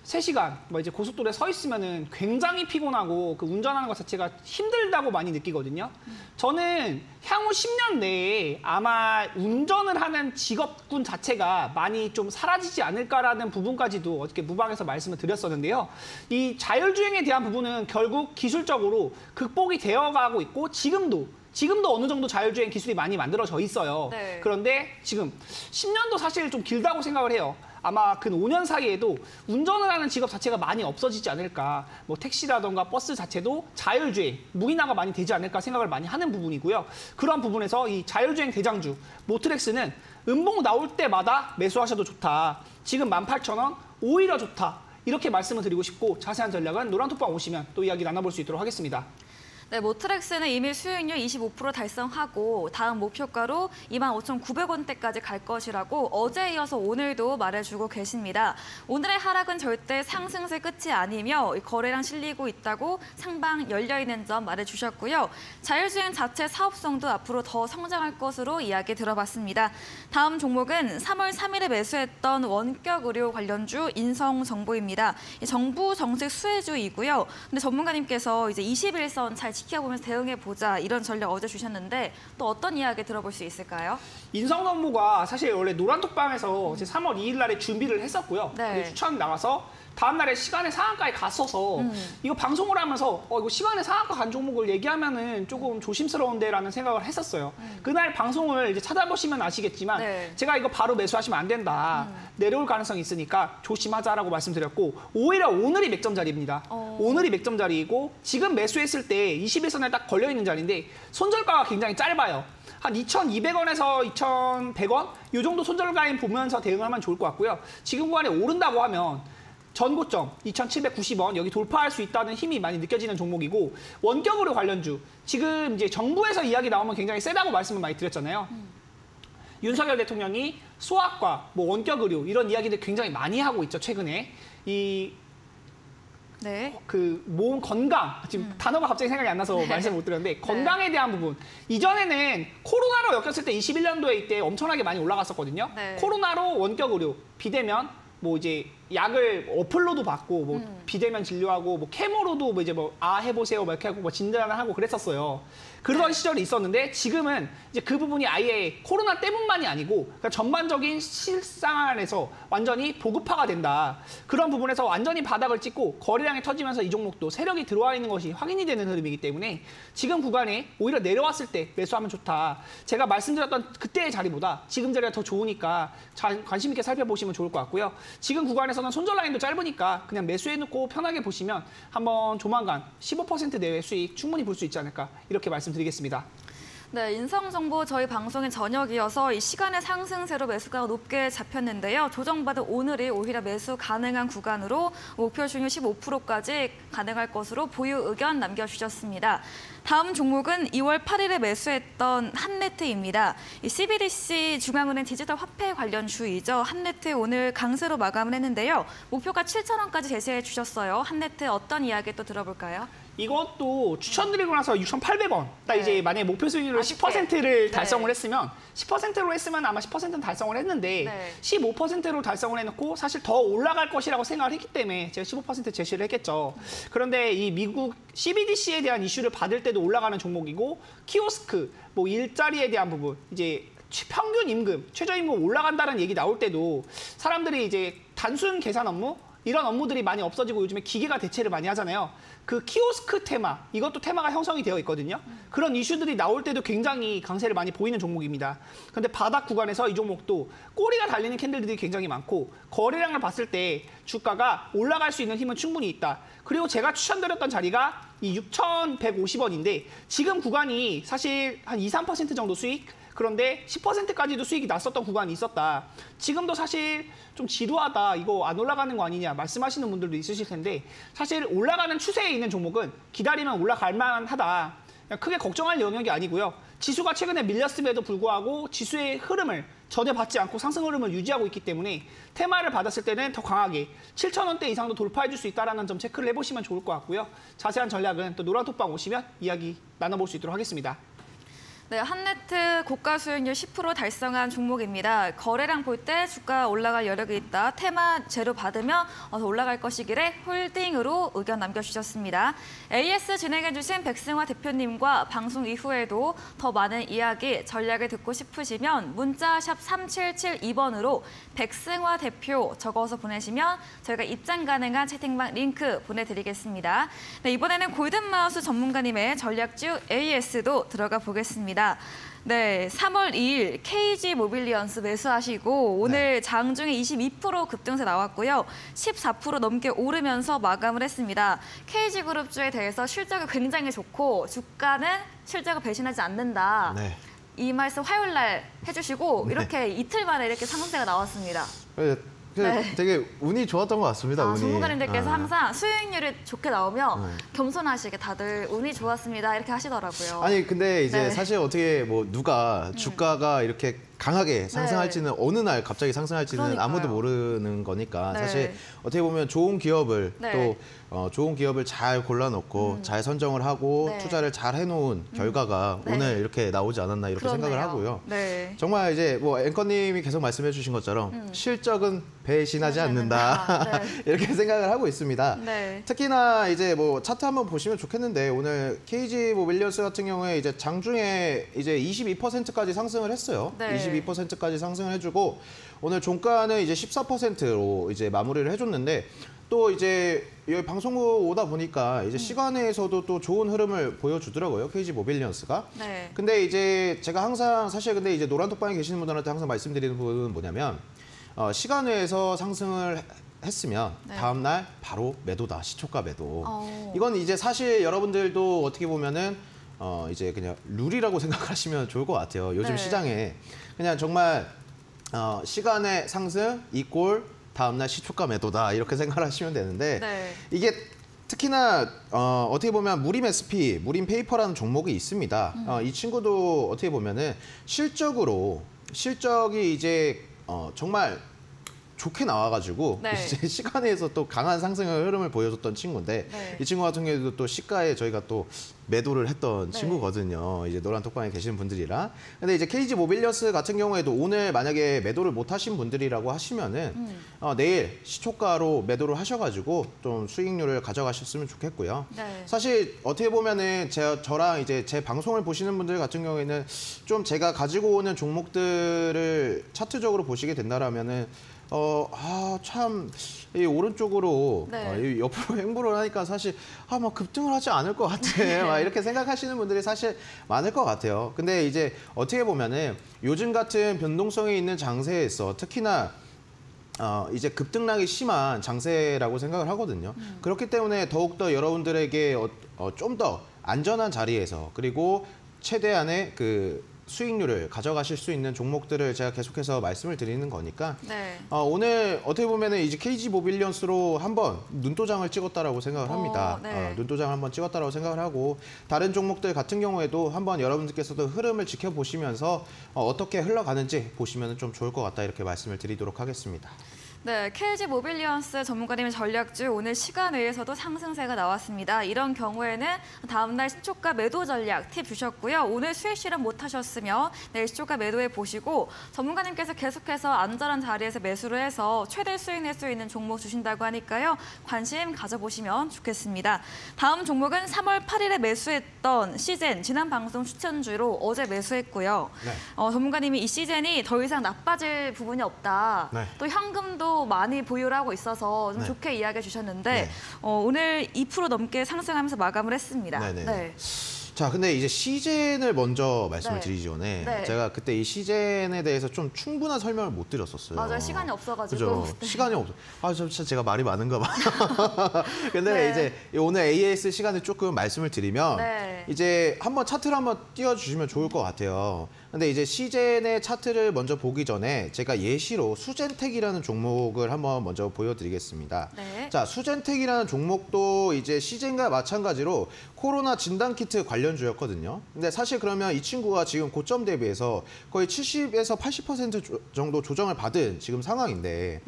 [SPEAKER 2] 3시간 뭐 이제 고속도로에 서 있으면은 굉장히 피곤하고 그 운전하는 것 자체가 힘들다고 많이 느끼거든요. 저는 향후 10년 내에 아마 운전을 하는 직업군 자체가 많이 좀 사라지지 않을까라는 부분까지도 어저께 무방에서 말씀을 드렸었는데요. 이 자율주행에 대한 부분은 결국 기술적으로 극복이 되어가고 있고 지금도 어느 정도 자율주행 기술이 많이 만들어져 있어요.
[SPEAKER 1] 네.
[SPEAKER 2] 그런데 지금 10년도 사실 좀 길다고 생각을 해요. 아마 근 5년 사이에도 운전을 하는 직업 자체가 많이 없어지지 않을까. 뭐 택시라던가 버스 자체도 자율주행, 무인화가 많이 되지 않을까 생각을 많이 하는 부분이고요. 그런 부분에서 이 자율주행 대장주 모트렉스는 음봉 나올 때마다 매수하셔도 좋다. 지금 18,000원 오히려 좋다. 이렇게 말씀을 드리고 싶고 자세한 전략은 노란톡방 오시면 또 이야기 나눠볼 수 있도록 하겠습니다.
[SPEAKER 1] 네, 모트렉스는 이미 수익률 25% 달성하고 다음 목표가로 25,900원대까지 갈 것이라고 어제에 이어서 오늘도 말해주고 계십니다. 오늘의 하락은 절대 상승세 끝이 아니며 거래량 실리고 있다고 상방 열려있는 점 말해주셨고요. 자율주행 자체 사업성도 앞으로 더 성장할 것으로 이야기 들어봤습니다. 다음 종목은 3월 3일에 매수했던 원격의료 관련주 인성정보입니다. 정부 정책 수혜주이고요. 근데 전문가님께서 이제 21선 잘 지켜보면서 대응해보자 이런 전략 어제 주셨는데 또 어떤 이야기 들어볼 수 있을까요?
[SPEAKER 2] 인성 업무가 사실 원래 노란톡방에서 3월 2일 날에 준비를 했었고요.
[SPEAKER 1] 네.
[SPEAKER 2] 추천 나가서 다음 날에 시간의 상한가에 갔어서 이거 방송을 하면서 이거 시간의 상한가 간 종목을 얘기하면은 조금 조심스러운데라는 생각을 했었어요. 그날 방송을 이제 찾아보시면 아시겠지만
[SPEAKER 1] 네.
[SPEAKER 2] 제가 이거 바로 매수하시면 안 된다. 내려올 가능성이 있으니까 조심하자라고 말씀드렸고 오히려 오늘이 맥점 자리입니다. 오늘이 맥점 자리이고 지금 매수했을 때 21선에 딱 걸려 있는 자리인데 손절가가 굉장히 짧아요. 한 2,200원에서 2,100원 이 정도 손절가인 보면서 대응하면 좋을 것 같고요. 지금 구간에 오른다고 하면 전고점 2,790원 여기 돌파할 수 있다는 힘이 많이 느껴지는 종목이고 원격으로 관련주 지금 이제 정부에서 이야기 나오면 굉장히 세다고 말씀을 많이 드렸잖아요. 윤석열 대통령이 소아과, 뭐 원격 의료 이런 이야기들 굉장히 많이 하고 있죠. 최근에
[SPEAKER 1] 네.
[SPEAKER 2] 몸 건강 지금 단어가 갑자기 생각이 안 나서 말씀을 못 드렸는데 건강에 대한 부분 이전에는 코로나로 엮였을 때 21년도에 이때 엄청나게 많이 올라갔었거든요.
[SPEAKER 1] 네.
[SPEAKER 2] 코로나로 원격 의료 비대면 뭐 이제 약을 어플로도 받고 뭐 비대면 진료하고 뭐 케모로도 뭐 이제 해보세요 뭐 이렇게 하고 뭐 진단을 하고 그랬었어요. 그런 시절이 있었는데 지금은 이제 그 부분이 아예 코로나 때문만이 아니고 그러니까 전반적인 실상 안에서 완전히 보급화가 된다. 그런 부분에서 완전히 바닥을 찍고 거래량이 터지면서 이 종목도 세력이 들어와 있는 것이 확인이 되는 흐름이기 때문에 지금 구간에 오히려 내려왔을 때 매수하면 좋다. 제가 말씀드렸던 그때의 자리보다 지금 자리가 더 좋으니까 관심 있게 살펴보시면 좋을 것 같고요. 지금 구간에서는 손절 라인도 짧으니까 그냥 매수해놓고 편하게 보시면 한번 조만간 15% 내외 수익 충분히 볼 수 있지 않을까 이렇게 말씀드리겠습니다.
[SPEAKER 1] 네, 인성정보 저희 방송인 저녁이어서 이 시간의 상승세로 매수가 높게 잡혔는데요. 조정받은 오늘이 오히려 매수 가능한 구간으로 목표 수익률 15%까지 가능할 것으로 보유 의견 남겨주셨습니다. 다음 종목은 2월 8일에 매수했던 한네트입니다. 이 CBDC 중앙은행 디지털 화폐 관련 주이죠. 한네트 오늘 강세로 마감을 했는데요. 목표가 7,000원까지 제시해 주셨어요. 한네트 어떤 이야기 또 들어볼까요?
[SPEAKER 2] 이것도 추천드리고 나서 6,800원. 딱 이제 만약에 목표 수익률을 10%를 달성을 했으면 10%로 했으면 아마 10%는 달성을 했는데 15%로 달성을 해놓고 사실 더 올라갈 것이라고 생각을 했기 때문에 제가 15% 제시를 했겠죠. 그런데 이 미국 CBDC에 대한 이슈를 받을 때도 올라가는 종목이고 키오스크, 뭐 일자리에 대한 부분, 이제 평균 임금, 최저임금 올라간다는 얘기 나올 때도 사람들이 이제 단순 계산 업무 이런 업무들이 많이 없어지고 요즘에 기계가 대체를 많이 하잖아요. 그 키오스크 테마, 이것도 테마가 형성이 되어 있거든요. 그런 이슈들이 나올 때도 굉장히 강세를 많이 보이는 종목입니다. 그런데 바닥 구간에서 이 종목도 꼬리가 달리는 캔들들이 굉장히 많고 거래량을 봤을 때 주가가 올라갈 수 있는 힘은 충분히 있다. 그리고 제가 추천드렸던 자리가 이 6,150원인데 지금 구간이 사실 한 2, 3% 정도 수익? 그런데 10%까지도 수익이 났었던 구간이 있었다. 지금도 사실 좀 지루하다, 이거 안 올라가는 거 아니냐 말씀하시는 분들도 있으실 텐데 사실 올라가는 추세에 있는 종목은 기다리면 올라갈 만하다. 크게 걱정할 영역이 아니고요. 지수가 최근에 밀렸음에도 불구하고 지수의 흐름을 전혀 받지 않고 상승 흐름을 유지하고 있기 때문에 테마를 받았을 때는 더 강하게 7,000원대 이상도 돌파해 줄 수 있다는 점 체크를 해보시면 좋을 것 같고요. 자세한 전략은 또 노란톡방 오시면 이야기 나눠볼 수 있도록 하겠습니다.
[SPEAKER 1] 네, 한네트 고가 수익률 10% 달성한 종목입니다. 거래량 볼 때 주가 올라갈 여력이 있다. 테마 제로 받으면 더 올라갈 것이기에 홀딩으로 의견 남겨주셨습니다. AS 진행해주신 백승화 대표님과 방송 이후에도 더 많은 이야기, 전략을 듣고 싶으시면 문자 샵 3772번으로 백승화 대표 적어서 보내시면 저희가 입장 가능한 채팅방 링크 보내드리겠습니다. 네, 이번에는 골든마우스 전문가님의 전략주 AS도 들어가 보겠습니다. 네, 3월 2일 KG 모빌리언스 매수하시고 오늘 장중에 22% 급등세 나왔고요. 14% 넘게 오르면서 마감을 했습니다. KG그룹주에 대해서 실적이 굉장히 좋고 주가는 실적을 배신하지 않는다.
[SPEAKER 3] 네.
[SPEAKER 1] 이 말씀 화요일 날 해주시고 이렇게 이틀 만에 이렇게 상승세가 나왔습니다.
[SPEAKER 3] 되게 운이 좋았던 것 같습니다. 운이.
[SPEAKER 1] 전문가님들께서 항상 수익률이 좋게 나오면 겸손하시게 다들 운이 좋았습니다 이렇게 하시더라고요.
[SPEAKER 3] 아니 근데 이제 사실 어떻게 뭐 누가 주가가 이렇게 강하게 상승할지는 어느 날 갑자기 상승할지는
[SPEAKER 1] 그러니까요.
[SPEAKER 3] 아무도 모르는 거니까 사실 어떻게 보면 좋은 기업을 또 좋은 기업을 잘 골라놓고 잘 선정을 하고
[SPEAKER 1] 네.
[SPEAKER 3] 투자를 잘 해놓은 결과가
[SPEAKER 1] 네.
[SPEAKER 3] 오늘 이렇게 나오지 않았나 이렇게
[SPEAKER 1] 그렇네요.
[SPEAKER 3] 생각을 하고요.
[SPEAKER 1] 네.
[SPEAKER 3] 정말 이제 뭐 앵커님이 계속 말씀해주신 것처럼 실적은 배신하지 않는다
[SPEAKER 1] 네.
[SPEAKER 3] 이렇게 생각을 하고 있습니다.
[SPEAKER 1] 네.
[SPEAKER 3] 특히나 이제 뭐 차트 한번 보시면 좋겠는데 오늘 KG 모빌리언스 같은 경우에 이제 장중에 이제 22%까지 상승을 했어요.
[SPEAKER 1] 네.
[SPEAKER 3] 22%까지 상승을 해주고 오늘 종가는 이제 14%로 이제 마무리를 해줬는데 또 이제 여기 방송국 오다 보니까 이제 시간에서도 또 좋은 흐름을 보여주더라고요. KG 모빌리언스가.
[SPEAKER 1] 네.
[SPEAKER 3] 근데 이제 제가 항상 사실 근데 이제 노란톡방에 계시는 분들한테 항상 말씀드리는 부분은 뭐냐면 시간외에서 상승을 했으면
[SPEAKER 1] 네.
[SPEAKER 3] 다음 날 바로 매도다. 시초가 매도.
[SPEAKER 1] 어.
[SPEAKER 3] 이건 이제 사실 여러분들도 어떻게 보면은 이제 그냥 룰이라고 생각하시면 좋을 것 같아요. 요즘
[SPEAKER 1] 네.
[SPEAKER 3] 시장에 그냥 정말 시간의 상승 이꼴 다음날 시초가 매도다 이렇게 생각하시면 되는데
[SPEAKER 1] 네.
[SPEAKER 3] 이게 특히나 어떻게 보면 무림 SP, 무림 페이퍼라는 종목이 있습니다. 이 친구도 어떻게 보면은 실적이 이제 정말 좋게 나와가지고
[SPEAKER 1] 네.
[SPEAKER 3] 이제 시간에서 또 강한 상승의 흐름을 보여줬던 친구인데
[SPEAKER 1] 네.
[SPEAKER 3] 이 친구 같은 경우에도 또 시가에 저희가 또 매도를 했던
[SPEAKER 1] 네.
[SPEAKER 3] 친구거든요. 이제 노란 톡방에 계시는 분들이라. 근데 이제 KG 모빌리언스 같은 경우에도 오늘 만약에 매도를 못 하신 분들이라고 하시면은 내일 시초가로 매도를 하셔가지고 좀 수익률을 가져가셨으면 좋겠고요.
[SPEAKER 1] 네.
[SPEAKER 3] 사실 어떻게 보면은 저랑 이제 제 방송을 보시는 분들 같은 경우에는 좀 제가 가지고 오는 종목들을 차트적으로 보시게 된다라면은 참, 이 오른쪽으로,
[SPEAKER 1] 네.
[SPEAKER 3] 이 옆으로 행보를 하니까 사실, 막 급등을 하지 않을 것 같아. 막 이렇게 생각하시는 분들이 사실 많을 것 같아요. 근데 이제 어떻게 보면은 요즘 같은 변동성이 있는 장세에서 특히나 이제 급등락이 심한 장세라고 생각을 하거든요. 그렇기 때문에 더욱더 여러분들에게 좀 더 안전한 자리에서 그리고 최대한의 그 수익률을 가져가실 수 있는 종목들을 제가 계속해서 말씀을 드리는 거니까
[SPEAKER 1] 네.
[SPEAKER 3] 오늘 어떻게 보면은 이제 KG 모빌리언스로 한번 눈도장을 찍었다라고 생각을 합니다.
[SPEAKER 1] 네.
[SPEAKER 3] 눈도장을 한번 찍었다라고 생각을 하고 다른 종목들 같은 경우에도 한번 여러분들께서도 흐름을 지켜보시면서 어떻게 흘러가는지 보시면 좀 좋을 것 같다 이렇게 말씀을 드리도록 하겠습니다.
[SPEAKER 1] 네, KG 모빌리언스 전문가님의 전략주 오늘 시간 외에서도 상승세가 나왔습니다. 이런 경우에는 다음날 시초가 매도 전략 팁 주셨고요. 오늘 수익 실현 못하셨으면 내일 시초가 매도해 보시고 전문가님께서 계속해서 안전한 자리에서 매수를 해서 최대 수익 낼 수 있는 종목 주신다고 하니까요. 관심 가져보시면 좋겠습니다. 다음 종목은 3월 8일에 매수했던 시젠 지난 방송 추천주로 어제 매수했고요.
[SPEAKER 3] 네.
[SPEAKER 1] 전문가님이 이 시젠이 더 이상 나빠질 부분이 없다.
[SPEAKER 3] 네.
[SPEAKER 1] 또 현금도 많이 보유를 하고 있어서 좀
[SPEAKER 3] 네.
[SPEAKER 1] 좋게 이야기해 주셨는데
[SPEAKER 3] 네.
[SPEAKER 1] 오늘 2% 넘게 상승하면서 마감을 했습니다.
[SPEAKER 3] 네네.
[SPEAKER 1] 네.
[SPEAKER 3] 자, 근데 이제 시젠을 먼저 말씀을
[SPEAKER 1] 네.
[SPEAKER 3] 드리기 전에
[SPEAKER 1] 네.
[SPEAKER 3] 제가 그때 이 시젠에 대해서 좀 충분한 설명을 못 드렸었어요.
[SPEAKER 1] 맞아요. 시간이 없어가지고.
[SPEAKER 3] 그죠?
[SPEAKER 1] 네.
[SPEAKER 3] 시간이 없어. 진짜 제가 말이 많은가 봐. 근데
[SPEAKER 1] 네.
[SPEAKER 3] 이제 오늘 AS 시간을 조금 말씀을 드리면
[SPEAKER 1] 네.
[SPEAKER 3] 이제 한번 차트를 한번 띄워주시면 좋을 것 같아요. 근데 이제 시젠의 차트를 먼저 보기 전에 제가 예시로 수젠텍이라는 종목을 한번 먼저 보여드리겠습니다.
[SPEAKER 1] 네.
[SPEAKER 3] 자, 수젠텍이라는 종목도 이제 시젠과 마찬가지로 코로나 진단키트 관련주였거든요. 근데 사실 그러면 이 친구가 지금 고점 대비해서 거의 70에서 80% 정도 조정을 받은 지금 상황인데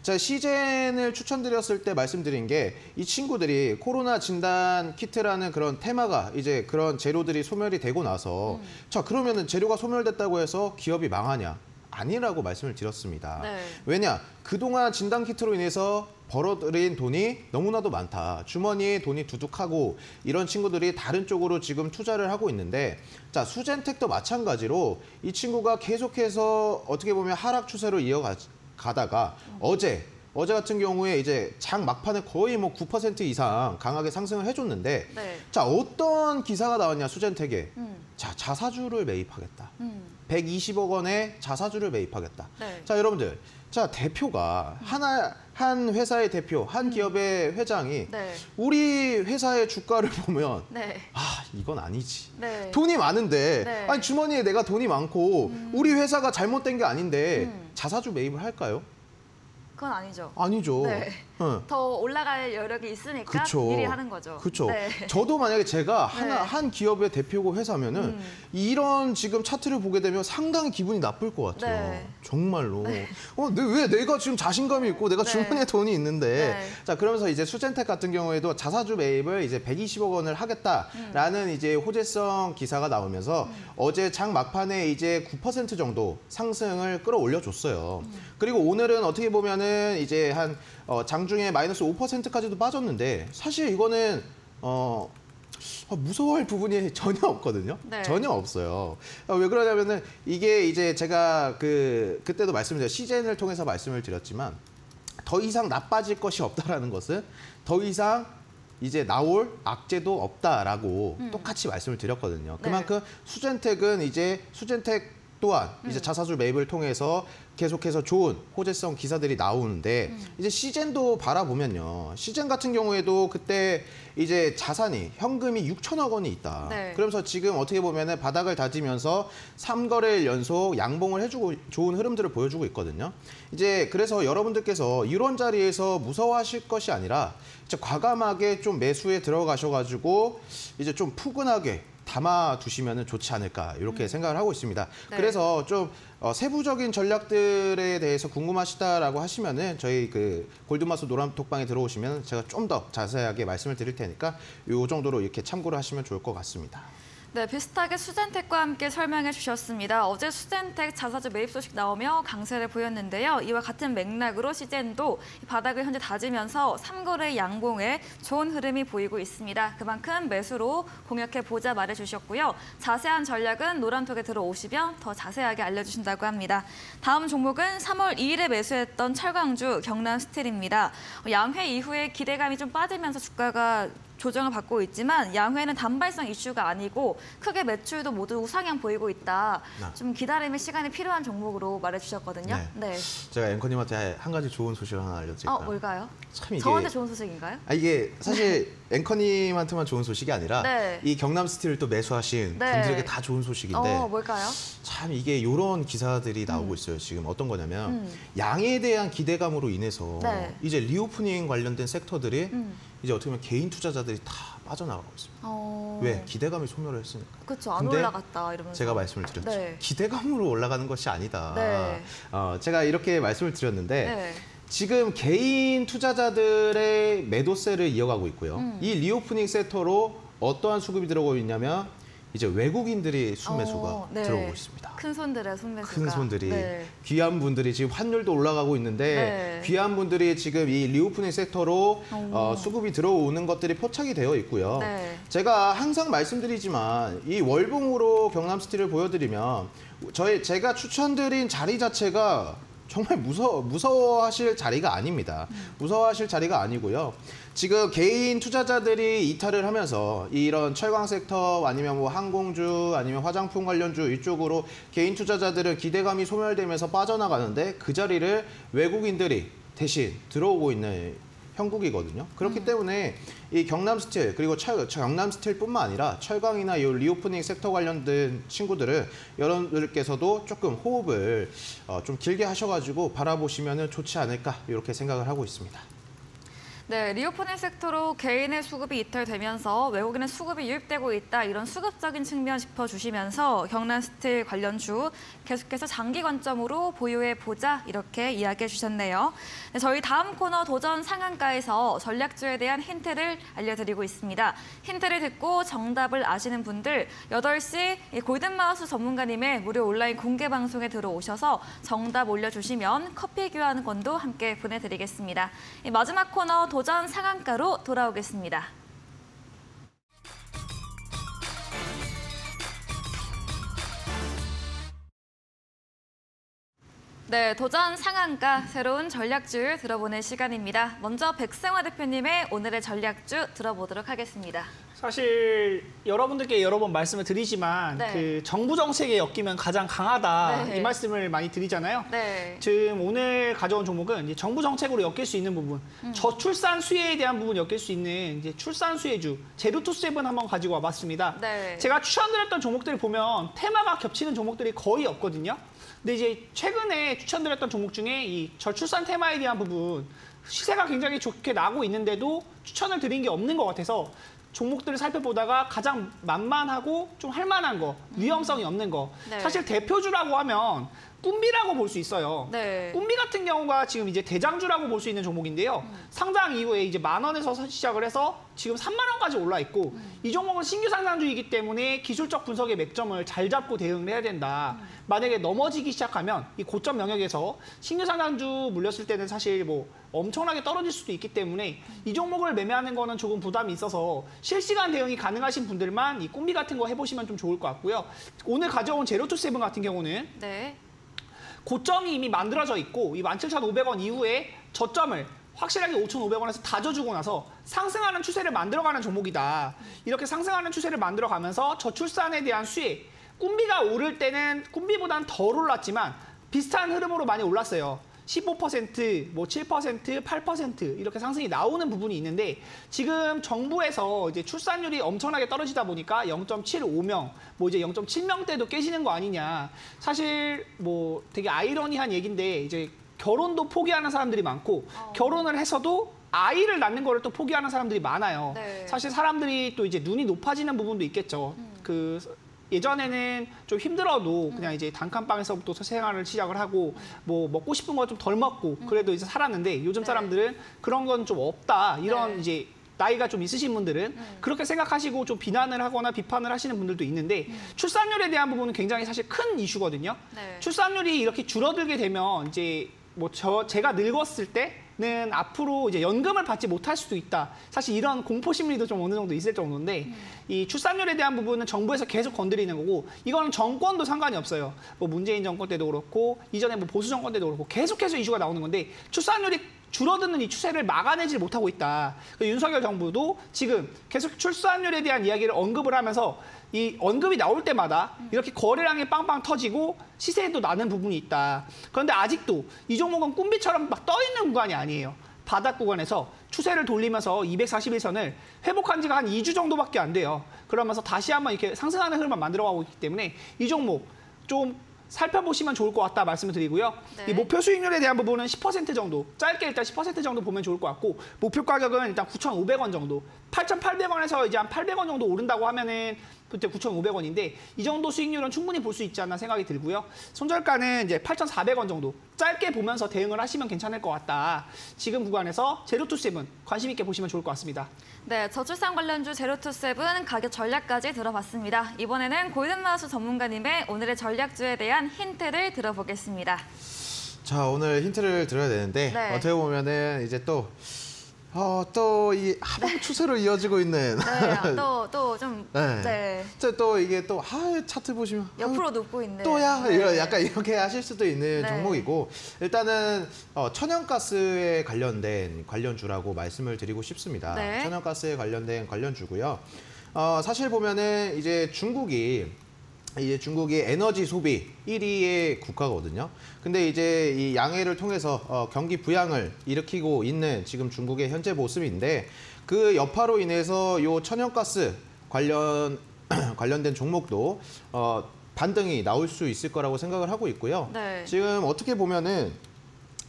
[SPEAKER 3] 제가 시젠을 추천드렸을 때 말씀드린 게 이 친구들이 코로나 진단 키트라는 그런 테마가 이제 그런 재료들이 소멸이 되고 나서 자, 그러면은 재료가 소멸됐다고 해서 기업이 망하냐? 아니라고 말씀을 드렸습니다.
[SPEAKER 1] 네.
[SPEAKER 3] 왜냐? 그동안 진단키트로 인해서 벌어들인 돈이 너무나도 많다. 주머니에 돈이 두둑하고 이런 친구들이 다른 쪽으로 지금 투자를 하고 있는데 자, 수젠텍도 마찬가지로 이 친구가 계속해서 어떻게 보면 하락 추세로 이어가다가 어제 같은 경우에 이제 장 막판에 거의 뭐 9% 이상 강하게 상승을 해줬는데
[SPEAKER 1] 네.
[SPEAKER 3] 자, 어떤 기사가 나왔냐, 수젠텍에. 자, 자사주를 매입하겠다. 120억 원의 자사주를 매입하겠다.
[SPEAKER 1] 네.
[SPEAKER 3] 자, 여러분들. 자, 대표가 한 회사의 대표, 한 기업의 회장이
[SPEAKER 1] 네.
[SPEAKER 3] 우리 회사의 주가를 보면
[SPEAKER 1] 네.
[SPEAKER 3] 이건 아니지.
[SPEAKER 1] 네.
[SPEAKER 3] 돈이 많은데
[SPEAKER 1] 네.
[SPEAKER 3] 아니 주머니에 내가 돈이 많고 우리 회사가 잘못된 게 아닌데 자사주 매입을 할까요?
[SPEAKER 1] 그건 아니죠.
[SPEAKER 3] 아니죠.
[SPEAKER 1] 네.
[SPEAKER 3] 네.
[SPEAKER 1] 더 올라갈 여력이 있으니까
[SPEAKER 3] 그쵸.
[SPEAKER 1] 미리 하는 거죠.
[SPEAKER 3] 그렇죠.
[SPEAKER 1] 네.
[SPEAKER 3] 저도 만약에 제가
[SPEAKER 1] 네.
[SPEAKER 3] 한 기업의 대표고 회사면은 이런 지금 차트를 보게 되면 상당히 기분이 나쁠 것 같아요.
[SPEAKER 1] 네.
[SPEAKER 3] 정말로. 왜 내가 지금 자신감이 있고 내가
[SPEAKER 1] 네.
[SPEAKER 3] 주머니에 돈이 있는데.
[SPEAKER 1] 네.
[SPEAKER 3] 자, 그러면서 이제 수젠텍 같은 경우에도 자사주 매입을 이제 120억 원을 하겠다라는 이제 호재성 기사가 나오면서 어제 장 막판에 이제 9% 정도 상승을 끌어올려 줬어요. 그리고 오늘은 어떻게 보면은 이제 한 장중에 마이너스 5%까지도 빠졌는데 사실 이거는 무서워할 부분이 전혀 없거든요.
[SPEAKER 1] 네.
[SPEAKER 3] 전혀 없어요. 왜 그러냐면은 이게 이제 제가 그때도 말씀드렸죠. 시젠을 통해서 말씀을 드렸지만 더 이상 나빠질 것이 없다라는 것은 더 이상 이제 나올 악재도 없다라고 똑같이 말씀을 드렸거든요. 그만큼 수젠텍은 이제 수젠텍 또한 이제 자사주 매입을 통해서 계속해서 좋은 호재성 기사들이 나오는데 이제 시젠도 바라보면요. 시젠 같은 경우에도 그때 이제 자산이 현금이 6천억 원이 있다.
[SPEAKER 1] 네.
[SPEAKER 3] 그러면서 지금 어떻게 보면은 바닥을 다지면서 3거래일 연속 양봉을 해주고 좋은 흐름들을 보여주고 있거든요. 이제 그래서 여러분들께서 이런 자리에서 무서워하실 것이 아니라 이제 과감하게 좀 매수에 들어가셔가지고 이제 좀 푸근하게 담아두시면 좋지 않을까 이렇게 생각을 하고 있습니다.
[SPEAKER 1] 네.
[SPEAKER 3] 그래서 좀 세부적인 전략들에 대해서 궁금하시다라고 하시면은 저희 그 골드마스 노란톡방에 들어오시면 제가 좀 더 자세하게 말씀을 드릴 테니까 이 정도로 이렇게 참고를 하시면 좋을 것 같습니다.
[SPEAKER 1] 네, 비슷하게 수젠텍과 함께 설명해 주셨습니다. 어제 수젠텍 자사주 매입 소식 나오며 강세를 보였는데요. 이와 같은 맥락으로 시젠도 바닥을 현재 다지면서 3거래 양봉에 좋은 흐름이 보이고 있습니다. 그만큼 매수로 공략해보자 말해주셨고요. 자세한 전략은 노란톡에 들어오시면 더 자세하게 알려주신다고 합니다. 다음 종목은 3월 2일에 매수했던 철강주 경남스틸입니다. 양회 이후에 기대감이 좀 빠지면서 주가가 조정을 받고 있지만 양회는 단발성 이슈가 아니고 크게 매출도 모두 우상향 보이고 있다. 좀 기다림의 시간이 필요한 종목으로 말해주셨거든요.
[SPEAKER 3] 네. 제가 앵커님한테 한 가지 좋은 소식을 하나 알려드릴까요?
[SPEAKER 1] 뭘까요?
[SPEAKER 3] 참 이게
[SPEAKER 1] 저한테 좋은 소식인가요?
[SPEAKER 3] 이게 사실 앵커님한테만 좋은 소식이 아니라
[SPEAKER 1] 네.
[SPEAKER 3] 이 경남스틸을 또 매수하신
[SPEAKER 1] 네.
[SPEAKER 3] 분들에게 다 좋은 소식인데
[SPEAKER 1] 뭘까요?
[SPEAKER 3] 참 이게 이런 기사들이 나오고 있어요. 지금 어떤 거냐면 양에 대한 기대감으로 인해서
[SPEAKER 1] 네.
[SPEAKER 3] 이제 리오프닝 관련된 섹터들이 이제 어떻게 보면 개인 투자자들이 다 빠져나가고 있습니다. 왜? 기대감이 소멸을 했으니까.
[SPEAKER 1] 그렇죠. 안
[SPEAKER 3] 근데
[SPEAKER 1] 올라갔다 이러면서.
[SPEAKER 3] 제가 말씀을 드렸죠.
[SPEAKER 1] 네.
[SPEAKER 3] 기대감으로 올라가는 것이 아니다.
[SPEAKER 1] 네.
[SPEAKER 3] 제가 이렇게 말씀을 드렸는데
[SPEAKER 1] 네.
[SPEAKER 3] 지금 개인 투자자들의 매도세를 이어가고 있고요. 이 리오프닝 섹터로 어떠한 수급이 들어오고 있냐면 이제 외국인들이 순매수가
[SPEAKER 1] 네.
[SPEAKER 3] 들어오고 있습니다.
[SPEAKER 1] 큰 손들의 손매수가.
[SPEAKER 3] 큰 손들이
[SPEAKER 1] 네.
[SPEAKER 3] 귀한 분들이 지금 환율도 올라가고 있는데
[SPEAKER 1] 네.
[SPEAKER 3] 귀한 분들이 지금 이 리오프닝 섹터로 수급이 들어오는 것들이 포착이 되어 있고요.
[SPEAKER 1] 네.
[SPEAKER 3] 제가 항상 말씀드리지만 이 월봉으로 경남스틸을 보여드리면 제가 추천드린 자리 자체가 정말 무서워하실 자리가 아닙니다. 무서워하실 자리가 아니고요. 지금 개인 투자자들이 이탈을 하면서 이런 철강 섹터 아니면 뭐 항공주 아니면 화장품 관련주 이쪽으로 개인 투자자들은 기대감이 소멸되면서 빠져나가는데 그 자리를 외국인들이 대신 들어오고 있는 형국이거든요. 그렇기 때문에 이 경남스틸 그리고 경남스틸뿐만 아니라 철강이나 이 리오프닝 섹터 관련된 친구들은 여러분들께서도 조금 호흡을 좀 길게 하셔가지고 바라보시면 좋지 않을까 이렇게 생각을 하고 있습니다.
[SPEAKER 1] 네, 리오프닝 섹터로 개인의 수급이 이탈되면서 외국인의 수급이 유입되고 있다. 이런 수급적인 측면 짚어주시면서 경남스틸 관련주 계속해서 장기 관점으로 보유해보자 이렇게 이야기해 주셨네요. 네, 저희 다음 코너 도전 상한가에서 전략주에 대한 힌트를 알려드리고 있습니다. 힌트를 듣고 정답을 아시는 분들 8시 골든마우스 전문가님의 무료 온라인 공개 방송에 들어오셔서 정답 올려주시면 커피 교환권도 함께 보내드리겠습니다. 마지막 코너 도전 상한가로 돌아오겠습니다. 네, 도전 상한가 새로운 전략주 들어보는 시간입니다. 먼저 백승화 대표님의 오늘의 전략주 들어보도록 하겠습니다.
[SPEAKER 2] 사실 여러분들께 여러 번 말씀을 드리지만
[SPEAKER 1] 네.
[SPEAKER 2] 그 정부 정책에 엮이면 가장 강하다
[SPEAKER 1] 네.
[SPEAKER 2] 이 말씀을 많이 드리잖아요.
[SPEAKER 1] 네.
[SPEAKER 2] 지금 오늘 가져온 종목은 이제 정부 정책으로 엮일 수 있는 부분, 저출산 수혜에 대한 부분 엮일 수 있는 이제 출산 수혜주 제로투세븐 한번 가지고 와봤습니다.
[SPEAKER 1] 네.
[SPEAKER 2] 제가 추천드렸던 종목들을 보면 테마가 겹치는 종목들이 거의 없거든요. 근데 이제 최근에 추천드렸던 종목 중에 이 저출산 테마에 대한 부분 시세가 굉장히 좋게 나고 있는데도 추천을 드린 게 없는 것 같아서 종목들을 살펴보다가 가장 만만하고 좀 할만한 거, 위험성이 없는 거.
[SPEAKER 1] 네.
[SPEAKER 2] 사실 대표주라고 하면 꿈비라고 볼 수 있어요.
[SPEAKER 1] 네.
[SPEAKER 2] 꿈비 같은 경우가 지금 이제 대장주라고 볼 수 있는 종목인데요. 상장 이후에 이제 10,000원에서 시작을 해서 지금 30,000원까지 올라 있고 이 종목은 신규 상장주이기 때문에 기술적 분석의 맥점을 잘 잡고 대응을 해야 된다. 만약에 넘어지기 시작하면 이 고점 영역에서 신규 상장주 물렸을 때는 사실 뭐 엄청나게 떨어질 수도 있기 때문에 이 종목을 매매하는 거는 조금 부담이 있어서 실시간 대응이 가능하신 분들만 이 꿈비 같은 거 해보시면 좀 좋을 것 같고요. 오늘 가져온 제로투세븐 같은 경우는
[SPEAKER 1] 네.
[SPEAKER 2] 고점이 이미 만들어져 있고 이 17,500원 이후에 저점을 확실하게 5,500원에서 다져주고 나서 상승하는 추세를 만들어가는 종목이다. 이렇게 상승하는 추세를 만들어가면서 저출산에 대한 수혜, 꿈비가 오를 때는 꿈비보다는 덜 올랐지만 비슷한 흐름으로 많이 올랐어요. 15%, 뭐 7%, 8% 이렇게 상승이 나오는 부분이 있는데 지금 정부에서 이제 출산율이 엄청나게 떨어지다 보니까 0.75명, 뭐 이제 0.7명대도 깨지는 거 아니냐. 사실 뭐 되게 아이러니한 얘기인데 이제 결혼도 포기하는 사람들이 많고 결혼을 해서도 아이를 낳는 거를 또 포기하는 사람들이 많아요.
[SPEAKER 1] 네.
[SPEAKER 2] 사실 사람들이 또 이제 눈이 높아지는 부분도 있겠죠. 예전에는 좀 힘들어도 그냥 이제 단칸방에서부터 생활을 시작을 하고 뭐 먹고 싶은 거 좀 덜 먹고 그래도 이제 살았는데 요즘 사람들은 그런 건 좀 없다. 이런 이제 나이가 좀 있으신 분들은 그렇게 생각하시고 좀 비난을 하거나 비판을 하시는 분들도 있는데 출산율에 대한 부분은 굉장히 사실 큰 이슈거든요.
[SPEAKER 1] 네.
[SPEAKER 2] 출산율이 이렇게 줄어들게 되면 이제 뭐 제가 늙었을 때는 앞으로 이제 연금을 받지 못할 수도 있다. 사실 이런 공포 심리도 좀 어느 정도 있을 정도인데 이 출산율에 대한 부분은 정부에서 계속 건드리는 거고 이거는 정권도 상관이 없어요. 뭐 문재인 정권 때도 그렇고 이전에 뭐 보수 정권 때도 그렇고 계속해서 이슈가 나오는 건데 출산율이 줄어드는 이 추세를 막아내지 못하고 있다. 윤석열 정부도 지금 계속 출산율에 대한 이야기를 언급을 하면서 이 언급이 나올 때마다 이렇게 거래량이 빵빵 터지고 시세도 나는 부분이 있다. 그런데 아직도 이 종목은 꿈비처럼 막 떠 있는 구간이 아니에요. 바닥 구간에서 추세를 돌리면서 241선을 회복한 지가 한 2주 정도밖에 안 돼요. 그러면서 다시 한번 이렇게 상승하는 흐름을 만들어가고 있기 때문에 이 종목 좀 살펴보시면 좋을 것 같다 말씀을 드리고요.
[SPEAKER 1] 네.
[SPEAKER 2] 이 목표 수익률에 대한 부분은 10% 정도, 짧게 일단 10% 정도 보면 좋을 것 같고 목표 가격은 일단 9,500원 정도, 8,800원에서 이제 한 800원 정도 오른다고 하면은 그때 9,500원인데 이 정도 수익률은 충분히 볼 수 있지 않나 생각이 들고요. 손절가는 이제 8,400원 정도 짧게 보면서 대응을 하시면 괜찮을 것 같다. 지금 구간에서 제로투세븐 관심 있게 보시면 좋을 것 같습니다.
[SPEAKER 1] 네, 저출산 관련주 제로투세븐 가격 전략까지 들어봤습니다. 이번에는 골든마우스 전문가님의 오늘의 전략주에 대한 힌트를 들어보겠습니다.
[SPEAKER 3] 자, 오늘 힌트를 드려야 되는데
[SPEAKER 1] 네.
[SPEAKER 3] 어떻게 보면은 이제 또 이 하방 추세로 이어지고 있는
[SPEAKER 1] 네, 또 좀
[SPEAKER 3] 네. 또 이게 또 차트 보시면
[SPEAKER 1] 옆으로 눕고 있는.
[SPEAKER 3] 또야
[SPEAKER 1] 네.
[SPEAKER 3] 약간 이렇게 하실 수도 있는
[SPEAKER 1] 네.
[SPEAKER 3] 종목이고 일단은 천연가스에 관련된 관련주라고 말씀을 드리고 싶습니다.
[SPEAKER 1] 네.
[SPEAKER 3] 천연가스에 관련된 관련주고요. 사실 보면은 이제 중국이 에너지 소비 1위의 국가거든요. 근데 이제 이 양해를 통해서 경기 부양을 일으키고 있는 지금 중국의 현재 모습인데 그 여파로 인해서 요 천연가스 관련된 종목도 반등이 나올 수 있을 거라고 생각을 하고 있고요.
[SPEAKER 1] 네.
[SPEAKER 3] 지금 어떻게 보면은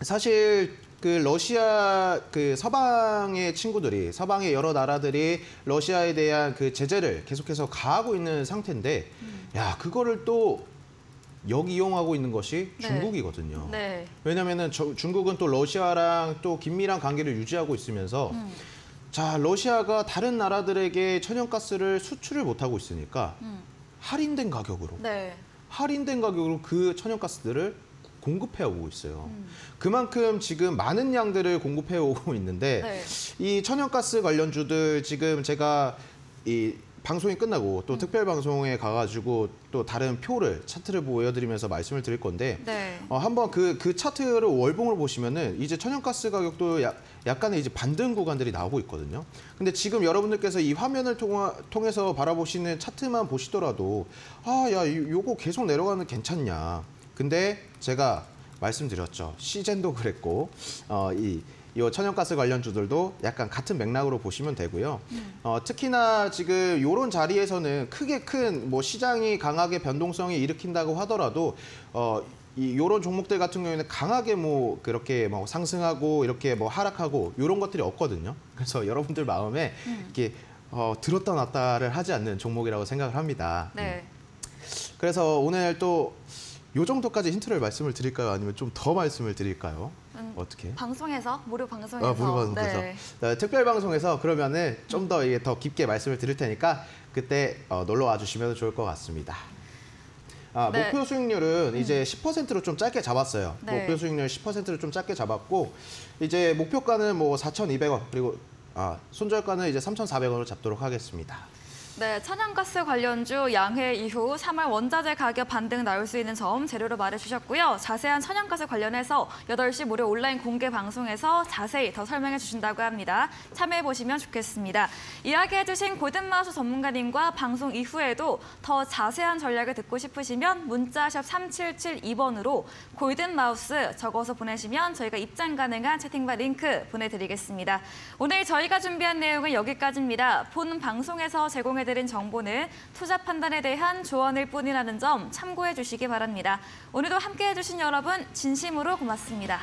[SPEAKER 3] 사실 그 러시아 서방의 친구들이 서방의 여러 나라들이 러시아에 대한 그 제재를 계속해서 가하고 있는 상태인데 야, 그거를 또 역이용하고 있는 것이
[SPEAKER 1] 네.
[SPEAKER 3] 중국이거든요.
[SPEAKER 1] 네.
[SPEAKER 3] 왜냐면은 중국은 또 러시아랑 또 긴밀한 관계를 유지하고 있으면서 자, 러시아가 다른 나라들에게 천연가스를 수출을 못하고 있으니까 할인된 가격으로
[SPEAKER 1] 네.
[SPEAKER 3] 그 천연가스들을 공급해오고 있어요. 그만큼 지금 많은 양들을 공급해오고 있는데
[SPEAKER 1] 네.
[SPEAKER 3] 이 천연가스 관련주들 지금 제가 이 방송이 끝나고 또 특별 방송에 가가지고 또 다른 차트를 보여드리면서 말씀을 드릴 건데
[SPEAKER 1] 네.
[SPEAKER 3] 한번 그 차트를 월봉으로 보시면은 이제 천연가스 가격도 약간의 이제 반등 구간들이 나오고 있거든요. 근데 지금 여러분들께서 이 화면을 통해서 바라보시는 차트만 보시더라도 요거 계속 내려가는 괜찮냐. 근데 제가 말씀드렸죠. 시젠도 그랬고 이 천연가스 관련주들도 약간 같은 맥락으로 보시면 되고요. 특히나 지금 이런 자리에서는 크게 큰 뭐 시장이 강하게 변동성이 일으킨다고 하더라도 요런 종목들 같은 경우에는 강하게 뭐 그렇게 뭐 상승하고 이렇게 뭐 하락하고 요런 것들이 없거든요. 그래서 여러분들 마음에 이렇게 들었다 놨다를 하지 않는 종목이라고 생각을 합니다.
[SPEAKER 1] 네.
[SPEAKER 3] 그래서 오늘 또 요 정도까지 힌트를 말씀을 드릴까요? 아니면 좀 더 말씀을 드릴까요? 어떻게?
[SPEAKER 1] 방송에서, 무료 방송에서.
[SPEAKER 3] 무료 방송에서.
[SPEAKER 1] 네.
[SPEAKER 3] 특별 방송에서 그러면은 좀 더 이게 더 깊게 말씀을 드릴 테니까 그때 놀러 와 주시면 좋을 것 같습니다.
[SPEAKER 1] 네.
[SPEAKER 3] 목표 수익률은 이제 10%로 좀 짧게 잡았어요.
[SPEAKER 1] 네.
[SPEAKER 3] 목표 수익률 10%로 좀 짧게 잡았고 이제 목표가는 뭐 4,200원 그리고 손절가는 이제 3,400원으로 잡도록 하겠습니다.
[SPEAKER 1] 네, 천연가스 관련주 양회 이후 3월 원자재 가격 반등 나올 수 있는 점 재료로 말해주셨고요. 자세한 천연가스 관련해서 8시 무료 온라인 공개 방송에서 자세히 더 설명해 주신다고 합니다. 참여해보시면 좋겠습니다. 이야기해주신 골든마우스 전문가님과 방송 이후에도 더 자세한 전략을 듣고 싶으시면 문자샵 3772번으로 골든마우스 적어서 보내시면 저희가 입장 가능한 채팅방 링크 보내드리겠습니다. 오늘 저희가 준비한 내용은 여기까지입니다. 본 방송에서 제공해드린 정보는 투자 판단에 대한 조언일 뿐이라는 점 참고해 주시기 바랍니다. 오늘도 함께해 주신 여러분 진심으로 고맙습니다.